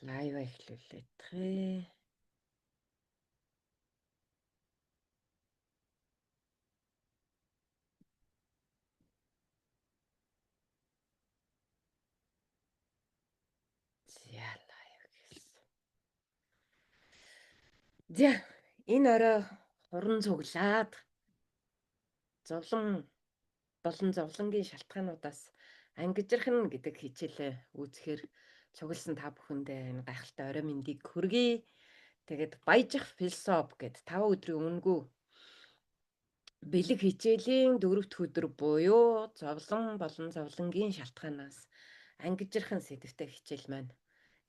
Лайв эхлүүлээ. За лайв эхэлсэн. За энэ орой хуран цуглаад зовлон болон зовлонгийн шалтгаануудаас ангижрах нь гэдэг хичээлээ үүсгэхээр цугласан та бүхэндээ энэ гайхалтай орой мэндийг хүргэе. Тэгээд баяжих философи гэдэг 5 өдрийн өмнөгөө бэлэг хичээлийн 4-р өдөр буюу зовлон болон зовлонгийн шалтгаанаас ангижрах сэдвтэй хичээл маань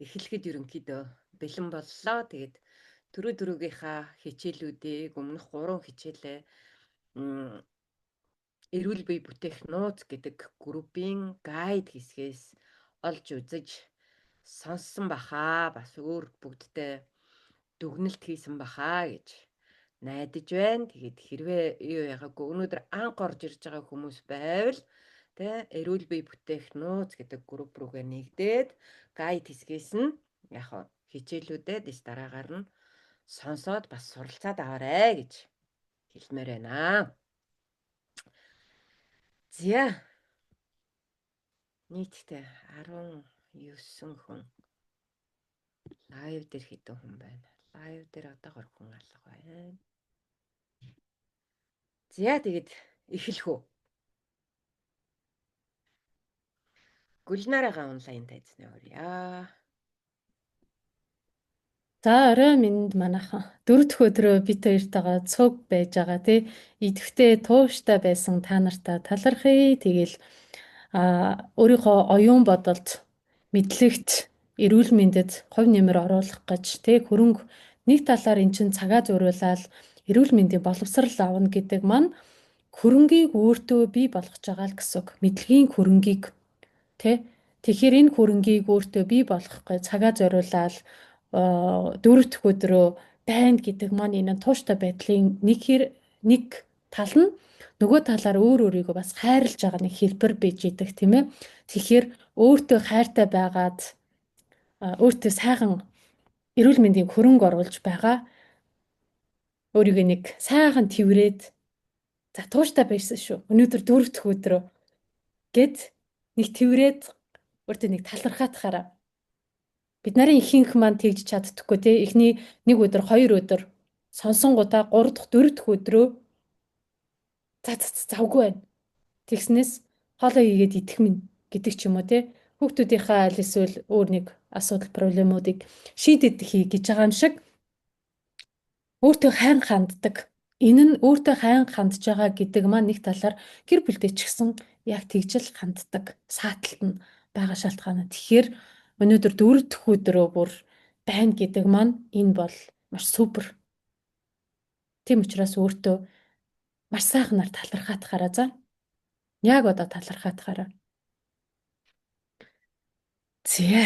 эхлэхэд ерөнхийдөө бэлэн боллоо. Тэгээд төрөө-төрөөгийнхаа хичээлүүдийг өмнөх 3 хичээлээ эрүүл бие бүтээх нууц гэдэг группийн гайд хэсгээс олж үзэж сонссон бахаа. Бас өөр бүгдтэй дүгнэлт хийсэн бахаа гэж найдаж байна. Тэгээд хэрвээ юу яагаагүй өнөөдөр анх орж ирж байгаа хүмүүс байвал эрүүл бие бүтээх нууц гэдэг групп руугаа нэгдээд гайд хэсгээс нь яг хичээлүүдэд дэс дараагаар нь сонсоод бас суралцаад аваарай гэж хэлмээр байна. За нийтдээ 19 хүн лайв дээр хэдэн хүн байна. Лайв дээр одоогор хүн алга байна. За тэгээд эхлэх үү. Гүлнараагаа онлайн тайзны өрье. За орой минь манайхан 4 дахь өдрөө бит хоёртойгоо цуг байж байгаа тий. Идэвхтэй тууштай байсан та нартай талархъя. Тэгэл өөрийнхөө оюун бодолд мэдлэгт эрүүл мэндэд хувь нэмэр оруулах гэж тий хөрөнгө нэг талаар эн чин цагаа зөөрүүлээд эрүүл мэндийн боловсрал авна гэдэг маань хөрөнгийг өөртөө бий болгож байгаа л гэсэн үг. Мэдлэгийн хөрөнгийг тий. Тэгэхээр энэ хөрөнгийг өөртөө бий болгохгүй цагаа зөөрүүлээд 4 дахь өдрөө байна гэдэг маань энэ тууштай байдлын нэг тал нь нөгөө талаар өөрийгөө бас хайрлаж байгаа нэг хэлбэр бийж идэг тийм ээ. Тэгэхээр өөртөө хайртай байгаад өөртөө сайхан эрүүл мэндийн хөрөнгө оруулж байгаа өөрийгөө нэг сайхан тврээд за тууштай байсан шүү. Өнөөдөр 4 дахь өдрөө гэд нэг тврээд өөртөө нэг талархаатахаараа бид нарын ихэнх маань тэгж чаддаггүй тий. Эхний 1 өдөр 2 өдөр сонсонгуудаа 3 дахь 4 дахь өдрөө завгүй байна. Тэгснээс хоолоо хийгээд идэх минь гэдэг ч юм уу тий. Хүүхдүүдийнхээ аль эсвэл өөр нэг асуудал проблемуудыг шийдэд хий гэж байгаа юм шиг өөртөө хайн ханддаг. Энэ нь өөртөө хайн хандж байгаа гэдэг маань нэг талаар гэр бүлдээ ч гэсэн яг тэгжэл ханддаг сааталт нь байгаа шалтгаан. Тэгэхээр өнөөдөр 4 дахь өдрөө бүр байна гэдэг маань энэ бол маш супер. Тийм учраас өөртөө маш сайхнаар талархаатахаараа за. Яг одоо талархаатахаараа. Зэ.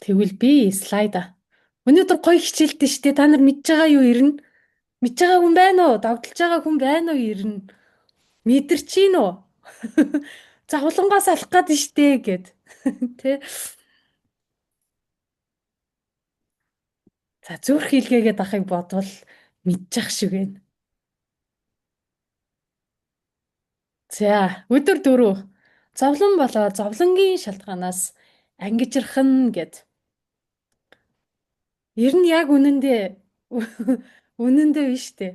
Тэгвэл би слайда. Өнөөдөр гоё хичээлтэй шүү дээ. Та нар мэдж байгаа юу ирнэ? Мэдж байгаа хүн байна уу? Давталж байгаа хүн байна уу ирнэ? Мэдэрч гин үү? За хулангаас алах гээд штэ гэд. Тэ. За зүрх хилгээгээд ахыг бодвол мэдчих шиг байна. За өдөр 4. Зовлон болоо зовлонгийн шалтгаанаас ангижрах нь гэд. Ер нь яг үнэндээ биш үү?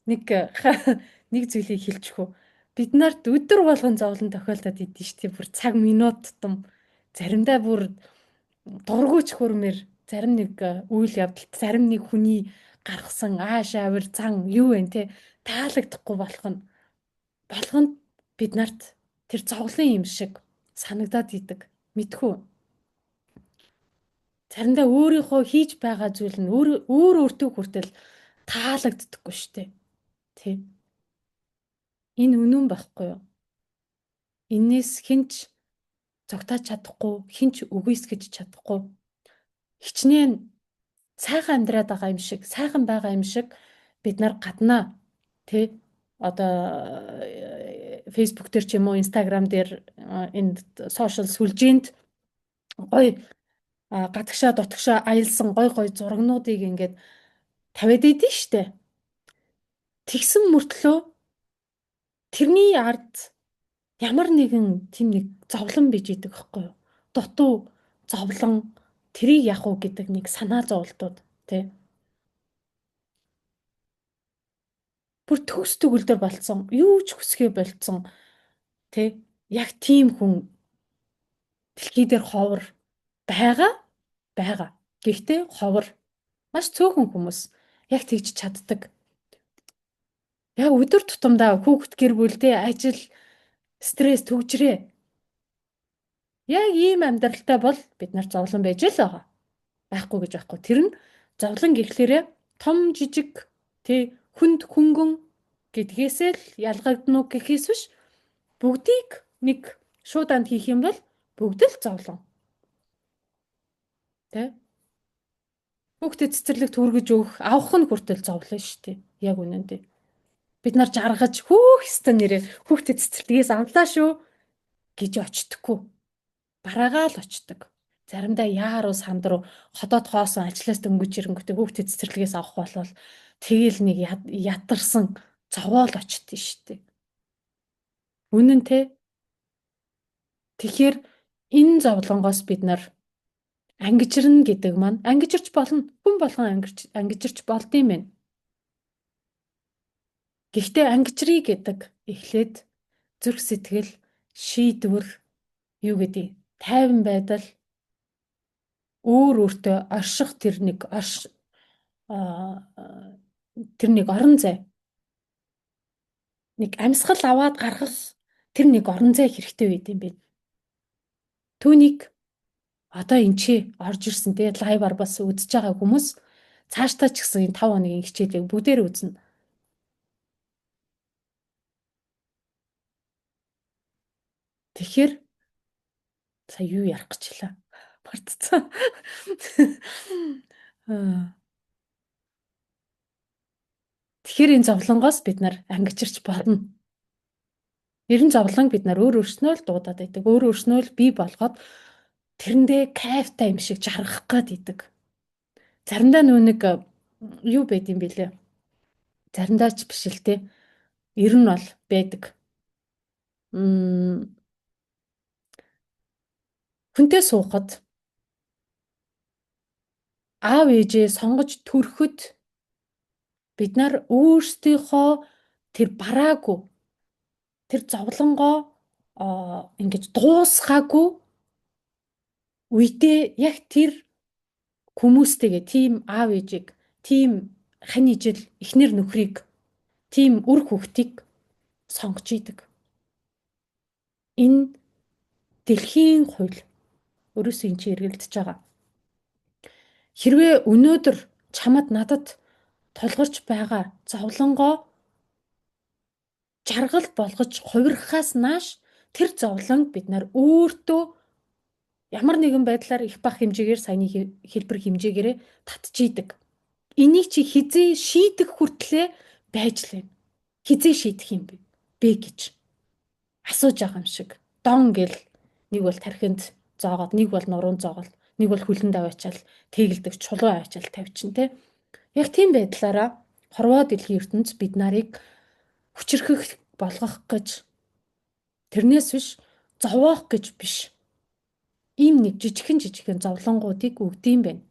Нэг зүйлийг хэлчих үү. Бид нарт өдөр болгон зовлон тохиолдоод идэв штеп бүр цаг минут тутам заримдаа бүр дургуйч хөрмөр зарим нэг үйл явдалт зарим нэг хүний гаргасан ааш авир зан юу вэ те таалагдахгүй болгонд бид нарт тэр зовлон юм шиг санагдаад идэг мэдхүү. Заримдаа өөрийнхөө хийж байгаа зүйл нь өөртөө хүртэл таалагддаггүй штеп тий. Энэ үнэн байхгүй юу? Иннээс хинч зогтоож чадахгүй, хинч үгүйсгэж чадахгүй. Хичнээн сайхан амьдраад байгаа юм шиг, сайхан байгаа юм шиг бид нар гаднаа тий одоо Facebook дээр ч юм уу, Instagram дээр энэ social сүлжээнд гоё гадагшаа дотгошоо аялсан гой гой зурагнуудыг ингээд тавиад идэв штэ. Тэгсэн мөртлөө тэрний ард ямар нэгэн тийм нэг зовлон биж идэг байхгүй юу? Дутуу зовлон тэрийг яах вэ гэдэг нэг санаа зовлтууд тий. Бүр төгс төгөлдөр болцсон, юу ч хүсгээ болцсон тий. Яг тийм хүн дэлхий дээр ховор байгаа байгаа. Гэхдээ ховор маш цөөхөн хүмүүс яг тэгж чаддаг. Яг өдөр тутамдаа хүүхэд гэр бүлдээ ажил, стресс төгжрээ. Яг ийм амьдралтай бол бид нар зовлон байж л байгаа. Байхгүй гэж байхгүй. Тэр нь зовлон гэхлээрээ том жижиг тий хүнд хөнгөн гэдгээсээ л ялгагдана уу гэхээс биш бүгдийг нэг шууданд хийх юм бол бүгд л зовлон. Тий хүүхдэд цэцэрлэг түргэж өгөх авах нь хүртэл зовлон шүү дээ. Яг үнэндээ. Бид нар жаргаж хөөх ёстой нэрээ хүүхдэд цэцэрлэгээс авлаа шүү гэж очтдоггүй. Бараагаа л очдог. Заримдаа яаруу санд руу ходоод хоосон ажлаас дөнгөж ирэнгүүтээ хүүхдэд цэцэрлэгээс авах болвол тэгэл нэг ядарсан зовоол очтдээ штеп. Үнэн тэ. Тэгэхээр энэ зовлонгоос бид нар ангижирна гэдэг маань ангижирч болно. Хүн болгон ангижирч болдсон юм. Гэхдээ ангижрий гэдэг эхлээд зүрх сэтгэл шийдвэр юу гэдэг тайван байдал өөр өөртөө орших тэр нэг орон зай нэг амьсгал аваад гаргах тэр нэг орон зай хэрэгтэй байд юм бэ. Түүнийг одоо энэ чи орж ирсэн те лайваар бас үзэж байгаа хүмүүс цаашдаа ч гэсэн энэ 5 хоногийн хичээлийг бүгдээр үзнэ. Тэгэхээр сая юу ярих гэж хэлээ? Мартцсан. Тэгэхээр энэ зовлонгоос бид нар ангижирч болно. Ерэн зовлон бид нар өөр өөрснөө л дуудаад байдаг. Өөр өөрснөө л бий болгоод тэрэндээ кайфтай юм шиг жаргах гээд идэг. Заримдаа нэг юу байд юм бэлээ. Заримдаа ч биш л те. Ер нь бол байдаг. Хүнтэй суухад аав ээжээ сонгож төрөхөд бид нар өөрсдийнхөө тэр бараагүй тэр зовлонгоо ингэж дуусгаагүй үедээ яг тэр хүмүүстэйгээ тийм аав ээжийг тийм хань ижил эхнэр нөхрийг тийм үр хүүхдийг сонгож идэг. Энэ дэлхийн хууль ерөөсөө энэ чинь эргэлдэж байгаа. Хэрвээ өнөөдөр чамд надад тулгарч байгаа зовлонгоо жаргал болгож хувирхахаас нааш тэр зовлонг бид нар өөртөө ямар нэгэн байдлаар их бах хэмжээгээр саяны хэлбэр хэмжээгээрээ татчихийдэг. Энийг чи хизээ шийдэх хүртлээр байж л байна. Хизээ шийдэх юм бэ гэж асууж байгаа юм шиг. Дон гэл нэг бол тархинд зоогоод, нэг бол нуруунд зоогоод, нэг бол хөлөнд аваачаал тэгэлдэг чулуу аваачаал тавьчин тэ. Яг тийм байдлаараа хорвоо дэлхийн ертөнц бид нарыг хүчрхэх болгох гэж тэрнээс биш зовоох гэж биш. Ийм нэг жижигхэн зовлонгуудыг өгдөм байна.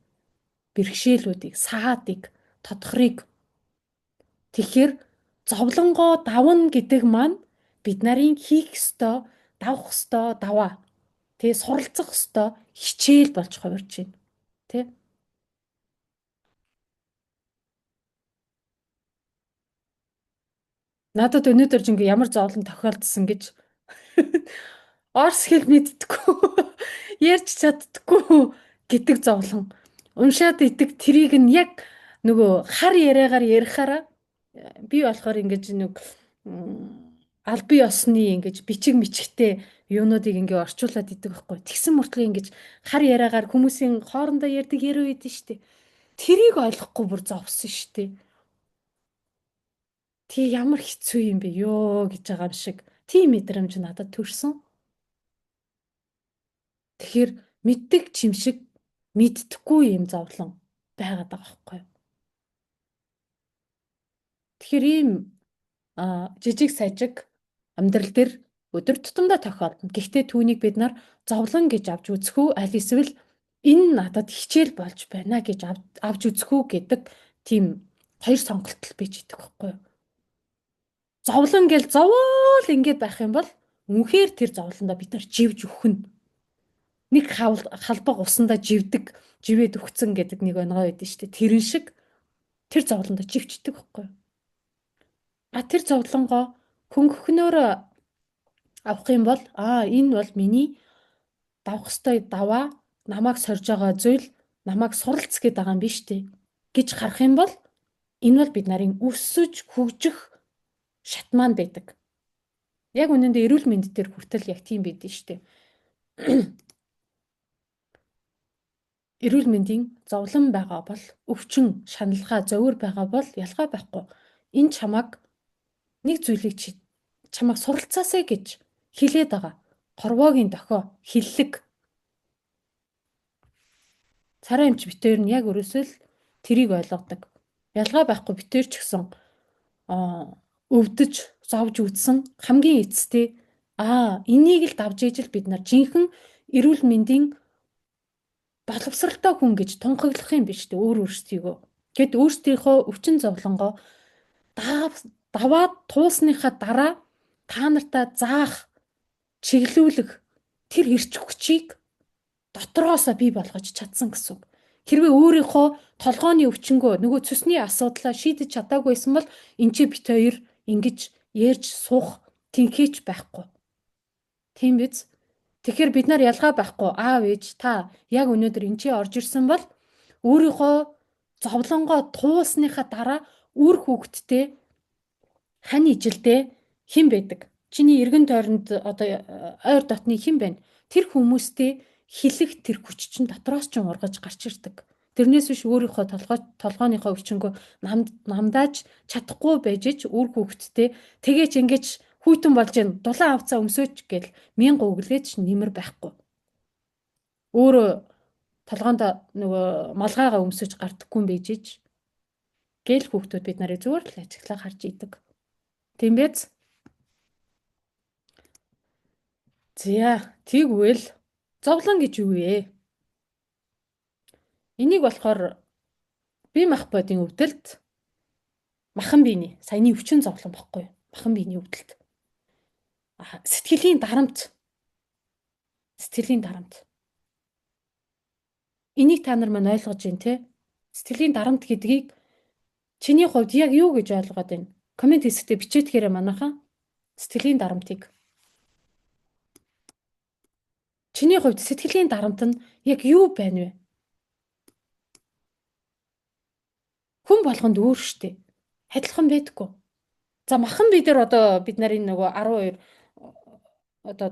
Бэрхшээлүүдийг, саадыг, тодхрыг. Тэгэхээр зовлонгоо давна гэдэг маань бид нарын хийх ёстой, давах ёстой даваа. Тэгээ суралцах ёстой хичээл болж хувирч байна. Тэ? Надад өнөөдөр жингээ ямар зовлон тохиолдсон гэж орс хэл мэддэггүй, ярьж чаддаггүй гэдэг зовлон. Уншаад идэг трийг нь яг нөгөө хар яриагаар ярихаараа би болохоор ингэж нэг албан ёсны ингэж бичиг мичгтэй юунуудыг ингээ орчуулад идэг байхгүй. Тэгсэн мөртлөө ингэж хар яриагаар хүмүүсийн хоорондоо ярьдаг яриа үйдэн штэ. Тэрийг ойлгохгүй бүр зовсон штэ. Тий ямар хэцүү юм бэ ёо гэж байгаа юм шиг. Тийм мэдрэмж надад төрсөн. Тэгэхээр мэддэг чим шиг мэддэхгүй юм зовлон байгаад байгаа байхгүй юу. Тэгэхээр ийм жижиг сажиг амьдрал дээр өдөр тутамдаа тохиолдно. Гэхдээ түүнийг бид нар зовлон гэж авч үзэх үү, аль эсвэл энэ надад хичээл болж байна гэж авч үзэх үү гэдэг тийм хоёр сонголтол бийж идэг байхгүй юу. Зовлон гэл зовоол ингэж байх юм бол үнэхээр тэр зовлондоо бид нар живж өхнө. Нэг халбаг усандаа живээд өгцөн гэдэг нэг онгой байдэн шүү дээ. Тэрэн шиг тэр зовлондоо живчдэг байхгүй юу. Тэр зовлонгоо хөнгөхнөөр авах юм бол энэ бол миний давах ёстой даваа, намайг сорж байгаа зүйл, намайг суралцгээд байгаа юм биш үү гэж харах юм бол энэ бол бид нарын өсөж хөгжих шат маань байдаг. Яг үнэндээ эрүүл мэнд дээр хүртэл яг тийм байдэн шүү дээ. Эрүүл мэндийн зовлон байгаа бол өвчин, шаналгаа, зовир байгаа бол ялгаа байхгүй. Энэ чамайг нэг зүйлийг чамайг суралцаасаа гэж хэлээд байгаа. Хорвоогийн дохио хиллэг. Царай эмч битээр нь яг өрөөсөө л тэрийг ойлгодог. Ялгаа байхгүй битээр ч гэсэн өвдөж, зовж үдсэн хамгийн эцэстээ энийг л давж ижил бид нар жинхэнэ эрүүл мэндийн боловсралтай хүн гэж тунхаглах юм биш үү өөрсдийгөө. Гэт өөрсдийнхөө өвчин зовлонгоо даваад туусныхаа дараа та нартаа заах, чиглүүлэх тэр эрч хүчийг дотроосоо бий болгож чадсан гэсэн үг. Хэрвээ өөрийнхөө толгойн өвчнгөө нөгөө цусны асуудлаа шийдэж чадаагүйсэн бол энэ чи бит хоёр ингэж ярьж суух тэнхээч байхгүй. Тийм биз? Тэгэхээр бид нар ялгаа байхгүй. Аав ээж та яг өнөөдөр энэ чи орж ирсэн бол өөрийнхөө зовлонгоо туусныхаа дараа үр хөвгтдээ хань ижилдээ хэн байдаг? Чиний эргэн тойронд одоо ойр дотны хэн байна? Тэр хүмүүстэй хилэх тэр хүч чинь дотроос ч ургаж гарч ирдэг. Тэрнээс биш өөрийнхөө толгойнхоо өвчнгөө намдааж чадахгүй байж ч үр хөвгтдээ тэгээч ингэж хүйтэн болж гэн дулаан авцаа өмсөөч гэл 1000 өглөөч нэмэр байхгүй. Өөрөө толгоонд нөгөө малгайгаа өмсөж гардаггүй юм байж ч гэл хүүхдүүд бид нарыг зүгээр л ажиглаа харж идэг. Тийм биз? За, тэгвэл зовлон гэж юу вэ? Энийг болохоор бие махбодын өвдөлт махан биений саяны өвчин зовлон баггүй. Махан биений өвдөлт. Сэтгэлийн дарамт. Энийг та нар маань ойлгож байна те? Сэтгэлийн дарамт гэдгийг чиний хувьд яг юу гэж ойлгоод байна? Комент хэсэгтээ бичээдгээрэй манайхаа. Сэтгэлийн дарамтыг. Чиний хувьд сэтгэлийн дарамт нь яг юу байна вэ? Хүн болгонд өөр штэ. Адилхан байдаггүй. За махан бие дээр одоо бид нарын нөгөө 12 одоо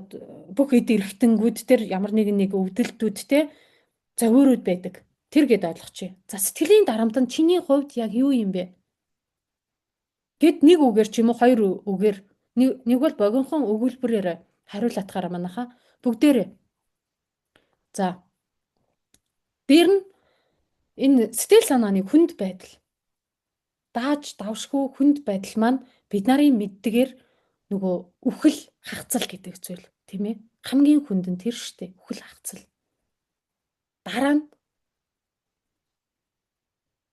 бүх эд эрхтэнгүүд дээр ямар нэг өвдөлтүүд те зовиорууд байдаг. Тэр гээд ойлгочих. За сэтгэлийн дарамт нь чиний хувьд яг юу юм бэ? Гэт нэг үгээр ч юм уу хоёр үгээр нэг бол богинохон өгүүлбэрээр хариулатгаараа манайхаа бүгдээрээ. За. Дээр нь энэ сэтгэл санааны хүнд байдал. Дааж давшгүй хүнд байдал маань бид нарын мэддгээр нөгөө үхэл хагцал гэдэг зүйл тийм ээ. Хамгийн хүнд нь тэр штэ үхэл хагцал. Дараа нь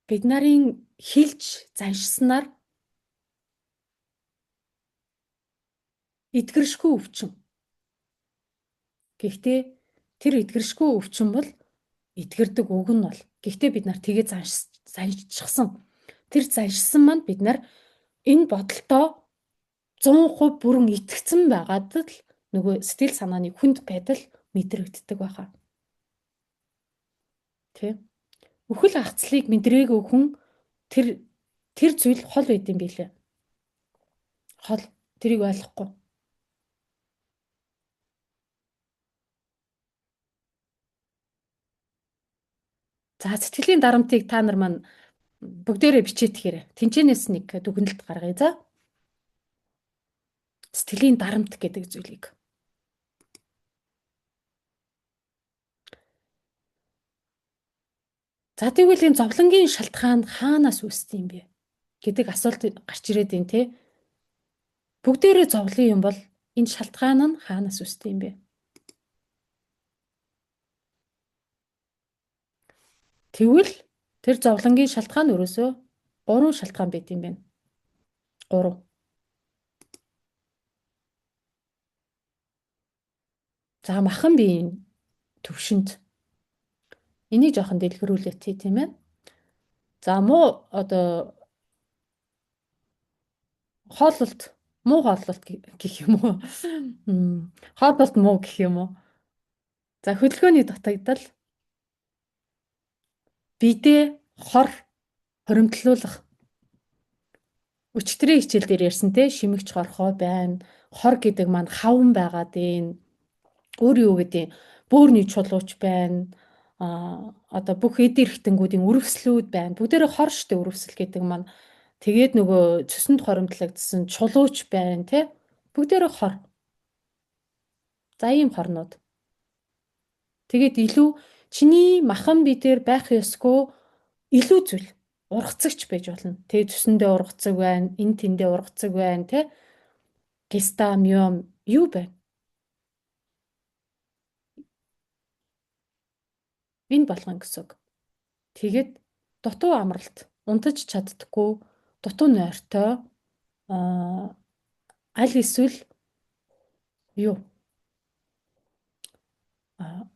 бид нарын хилж заншснаар эдгэршгүй өвчин. Гэхдээ тэр эдгэршгүй өвчин бол эдгэрдэг үг нь бол. Гэхдээ бид нар тэгээ заншчихсан. Тэр заншсан маань бид нар энэ бодолтоо 100% бүрэн итгэцэн байгаад л нөгөө сэтгэл санааны хүнд байдал мэдрэгддэг байхаа. Тэ? Үхэл хагцлыг мэдрээгүй хүн тэр зүйл хол байд юм билээ. Хол тэрийг ойлгохгүй. За сэтгэлийн дарамтыг та нар маань бүгдээрээ бичээтгэхээр тэнцэнээс нэг дүгнэлт гаргая за. Сэтгэлийн дарамт гэдэг зүйлийг. За тэгвэл энэ зовлонгийн шалтгаан хаанаас үүсдэг юм бэ гэдэг асуулт гарч ирээд байна те. Бүгдээрээ зовлон юм бол энэ шалтгаан нь хаанаас үүсдэг юм бэ? Тэгвэл тэр зовлонгийн шалтгаан өрөөсөө 3 шалтгаан байт юм байна. 3. За махан биеийн төвшөнд энийг жоохон дэлгэрүүлээд тийм ээ. За муу хооллолт муу хооллолт гэх юм уу? Хооллолт муу гэх юм уу? За хөдөлгөөний дутагдал бидээ хор хоримтлуулах өчтөрийн хичээл дээр ярьсан те шимэгч хорхоо байна. Хор гэдэг маань хаван байгаад байна. Өөр юу гэдэг бөөрийн чулууч байна. Одоо бүх эд эрхтэнгүүдийн үрвслүүд байна. Бүгдээрээ хор штэ үрвсэл гэдэг маань. Тэгээд нөгөө цөсөнд хоримтлагдсан чулууч байна те. Бүгдээрээ хор. За ийм хорнууд. Тэгээд илүү чиний махан бие дээр байх ёсгүй илүү зүйл ургацагч байж болно. Тэгээд цөсөндөө ургацаг байна, эн тэндээ ургацаг байна те. Гистамиум юу байна? Энэ болгон гэсэн үг. Тэгээд дутуу амралт, унтаж чаддаггүй, дутуу нойртой аль эсвэл юу?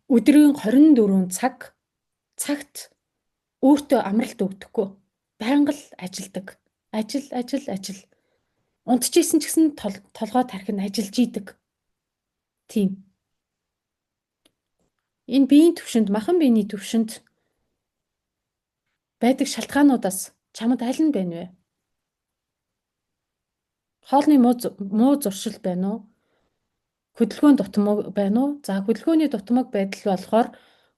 Өдрийн 24 цагт өөртөө амралт өгдөхгүй. Байнга л ажилдаг. Ажил. Унтчихсэн ч гэсэн толгой тархин ажиллаж идэг. Тийм. Энэ биеийн төвшөнд, махан биений төвшөнд байдаг шалтгаануудаас чамд аль нь байна вэ? Хоолны муу зуршил байна уу? Хөдөлгөөний дутмаг байна уу? За хөдөлгөөний дутмаг байдал болохоор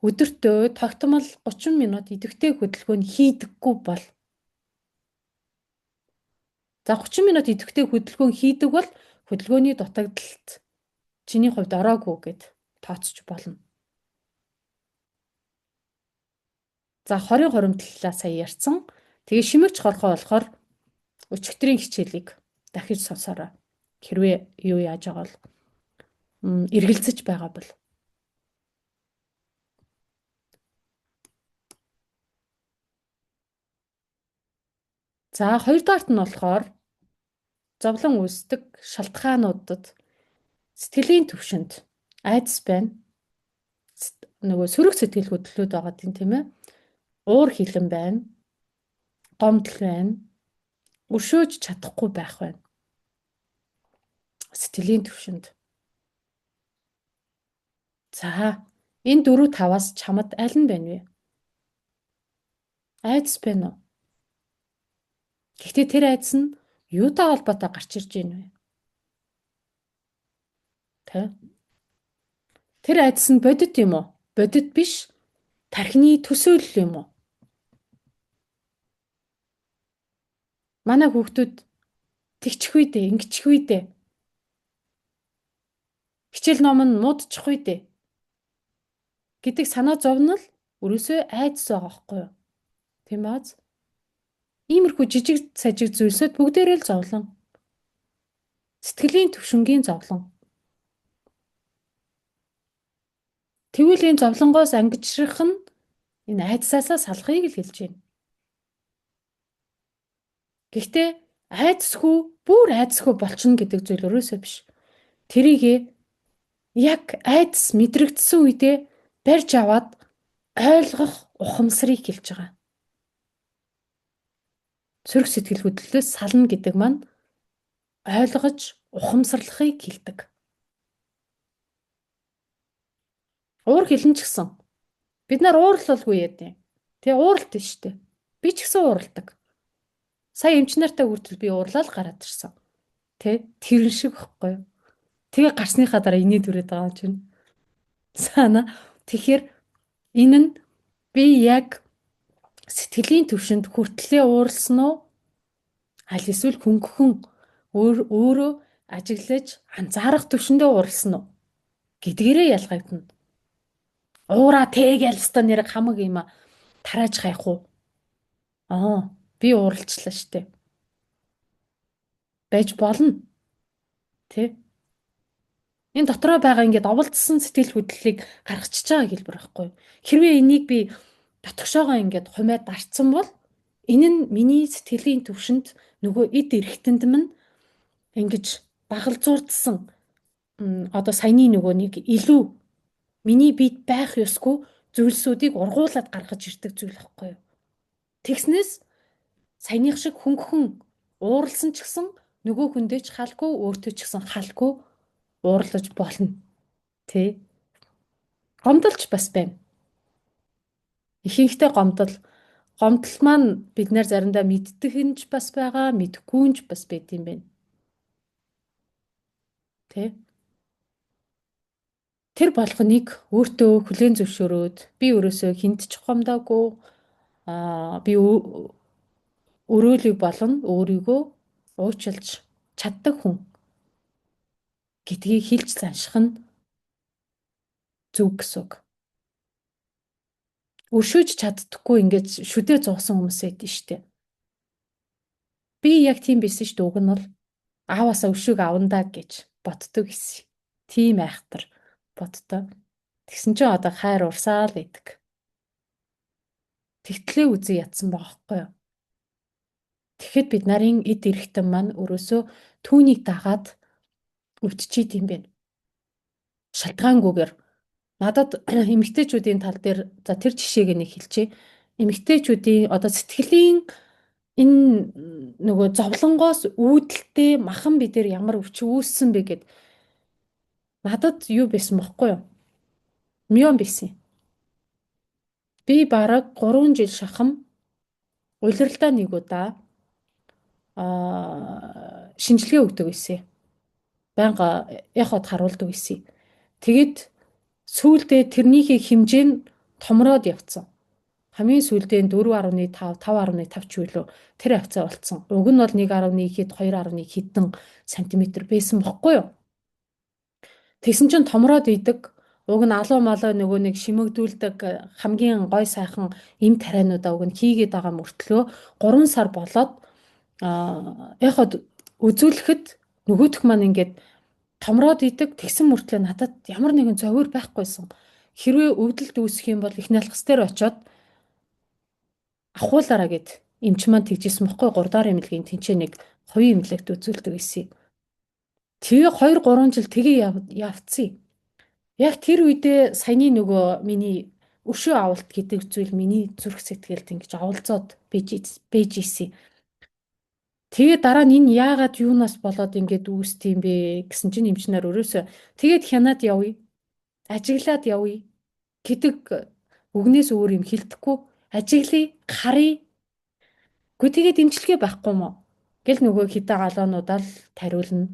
өдөртөө тогтмол 30 минут идэвхтэй хөдөлгөөнд хийдэггүй бол за 30 минут идэвхтэй хөдөлгөөн хийдэг бол хөдөлгөөний дутагдалт чиний хувьд ороогүй гэд тооцож болно. За хорийн хоримтлалаа сая ярьсан. Тэгээ шимэгч хорхоо болохоор өчигдрийн хичээлийг дахиж сонсоорой. Хэрвээ юу яаж байгаа бол эргэлзэж байгаа бол. За хоёрдугаарт нь болохоор зовлон үүсдэг шалтгаануудад сэтгэлийн төвшөнд айдас байна. Нөгөө сөрөг сэтгэл хөдлөлүүд байгаа тийм ээ. Уур хилэн байна. Гомдол байна. Өршөөж чадахгүй байх байна. Сэтгэлийн төвшөнд. За энэ 4-5-аас чамд аль нь байна вэ? Айдас байна уу? Гэхдээ тэр айдас нь юутай холбоотой гарч ирж байна вэ? Тэр айдас нь бодит юм уу? Бодит биш. Тархины төсөөлөл юм уу? Манай хүүхдүүд тэгчих үедээ, ингэчих үедээ хичээл ном нь муудчих үедээ гэдэг санаа зовнол өрөөсөө айдас байгаа байхгүй юу? Тийм бааз. Иймэрхүү жижиг сажиг зүйлсүүд бүгдээрээ л зовлон. Сэтгэлийн төвшингийн зовлон. Тэгвэл энэ зовлонгоос ангижрах нь энэ айдсаасаа салахыг л хэлж байна. Гэхдээ бүр айдасгүй болчихно гэдэг зүйл өрөөсөө биш. Тэрийг яг айдас мэдрэгдсэн үедээ барьж аваад ойлгох ухамсарыг хэлж байгаа. Сөрөг сэтгэл хөдлөлөөс сална гэдэг маань ойлгож ухамсарлахыг хэлдэг. Уур хилэн ч гэсэн бид нар уурлалгүй яа. Тэгээ ууралт нь шүү дээ. Би ч гэсэн ууралдаг. Сая эмч нартай хүртэл би уурлал гараад ирсэн. Тэрэн шиг байхгүй юу? Тэгээ гарсныхаа дараа инээд үрээд байгаа юм чинь. Сана. Тэгэхээр энэ нь би яг сэтгэлийн төвшөнд хүртлээ ууралсан уу? Аль эсвэл хөнгөхөн өөрөө ажиглаж анзаарах төвшөндөө ууралсан уу? Гэдгээрээ ялгагдана. Уураа тэгээл өстө нэр хамаг юм а. тарааж хайх уу? Би ууралчлаа штэ. Байж болно. Тэ? Энэ дотроо байгаа ингээд оволцсон сэтгэл хөдлөлийг гаргачихж байгаа хэлбэр байхгүй юу? Хэрвээ энийг би дотгошоогоо ингээд хумаад дарцсан бол энэ нь миний сэтгэлийн төвшөнд нөгөө эд эрхтэнд минь ингэж багалзуурдсан одоо саяны нөгөө нэг илүү миний биед байх ёсгүй зүйлсүүдийг ургуулад гаргаж ирдэг зүйл байхгүй юу? Тэгснээс саяных шиг хөнгөн ууралсан ч гэсэн нөгөө хүндээ ч халгүй өөртөө ч гэсэн халгүй уурлаж болно. Тэ? Гомдолч бас байна. Ихэнхдээ гомдол маань бид нэр заримдаа мэддэг нь ч бас байгаа, мэдхгүй нь ч бас байд юм байна. Тэ? Тэр болгоныг өөртөө хүлээн зөвшөөрөөд би өөрөөсөө хинт ч гомдоогүй би өрөөлөг болон өөрийгөө уучлж чаддаг хүн гэдгийг хэлж занших нь зөв гэсэн үг. Өршөөж чаддаггүй ингээд шүдээ зоосон хүмүүс байдаг штеп. Би яг тийм байсан шүү дээ. Уг нь бол ааваасаа өшөөг авандаа гэж боддог гэсэн. Тийм айхтар боддоо. Тэгсэн чинь одоо хайр урсаал байдаг. Тэгтлээ үзий ядсан байгаа хгүй юу? Тэгэхэд бид нарын эд эрхтэн маань өрөөсөө түүнийг дагаад өвдчихэд юм байна. Шалтгаангүйгээр надад эмэгтэйчүүдийн тал дээр за тэр жишээг нэг хэлчихье. Эмэгтэйчүүдийн одоо сэтгэлийн энэ нөгөө зовлонгоос үүдэлтэй махан бид нар ямар өвчин үүссэн бэ гэд надад юу байсан бохгүй юу? Мион байсан. Би бараг 3 жил шахам улиралдаа нэг удаа шинжилгээ өгдөг байсан. Байнга эхот харуулдаг байсан. Тэгэд сүүлдээ тэрнийхээ хэмжээ нь томроод явцсан. Хамгийн сүүлдээ 4.5, 5.5 ч үлээ тэр хавцаа болцсон. Уг нь бол 1.1-д 2.1 хэдэн сантиметр байсан бохгүй юу? Тэгсэн чинь томроод идэг. Уг нь алуу малаа нөгөө нэг шимэгдүүлдэг хамгийн гой сайхан эм тариануудаа уг нь хийгээд байгаа мөртлөө 3 сар болоод яхад үзүүлэхэд нөгөөх маань ингээд томроод идэг тэгсэн мөртлөө надад ямар нэгэн зовир байхгүйсэн. Хэрвээ өвдөлт үүсэх юм бол их налхас дээр очиод ахуулаараа гэд эмч маань тэгжсэн бохгүй 3 дахь эмнэлгийн тэнцээ нэг хувийн эмнэлэгт үзүүлдэг байсан. Тэгээ 2 3 жил тэгээ явцсан. Яг тэр үедээ саяны нөгөө миний өшөө авалт гэдэг зүйл миний зүрх сэтгэлд ингэж оволцоод бэж ийсэн. Тэгээ дараа нь энэ яагаад юунаас болоод ингэж үүсд юм бэ гэсэн чинь эмчнэр өрөөсөө тэгээд хянаад явъя. Ажиглаад явъя гэдэг үгнээс өөр юм хэлдэхгүй. Ажиглая, харъя. Гэхдээ тэгээд дэмжлэгээ байхгүй мó. Гэл нөгөө хитэ галаануудаа л тариулна.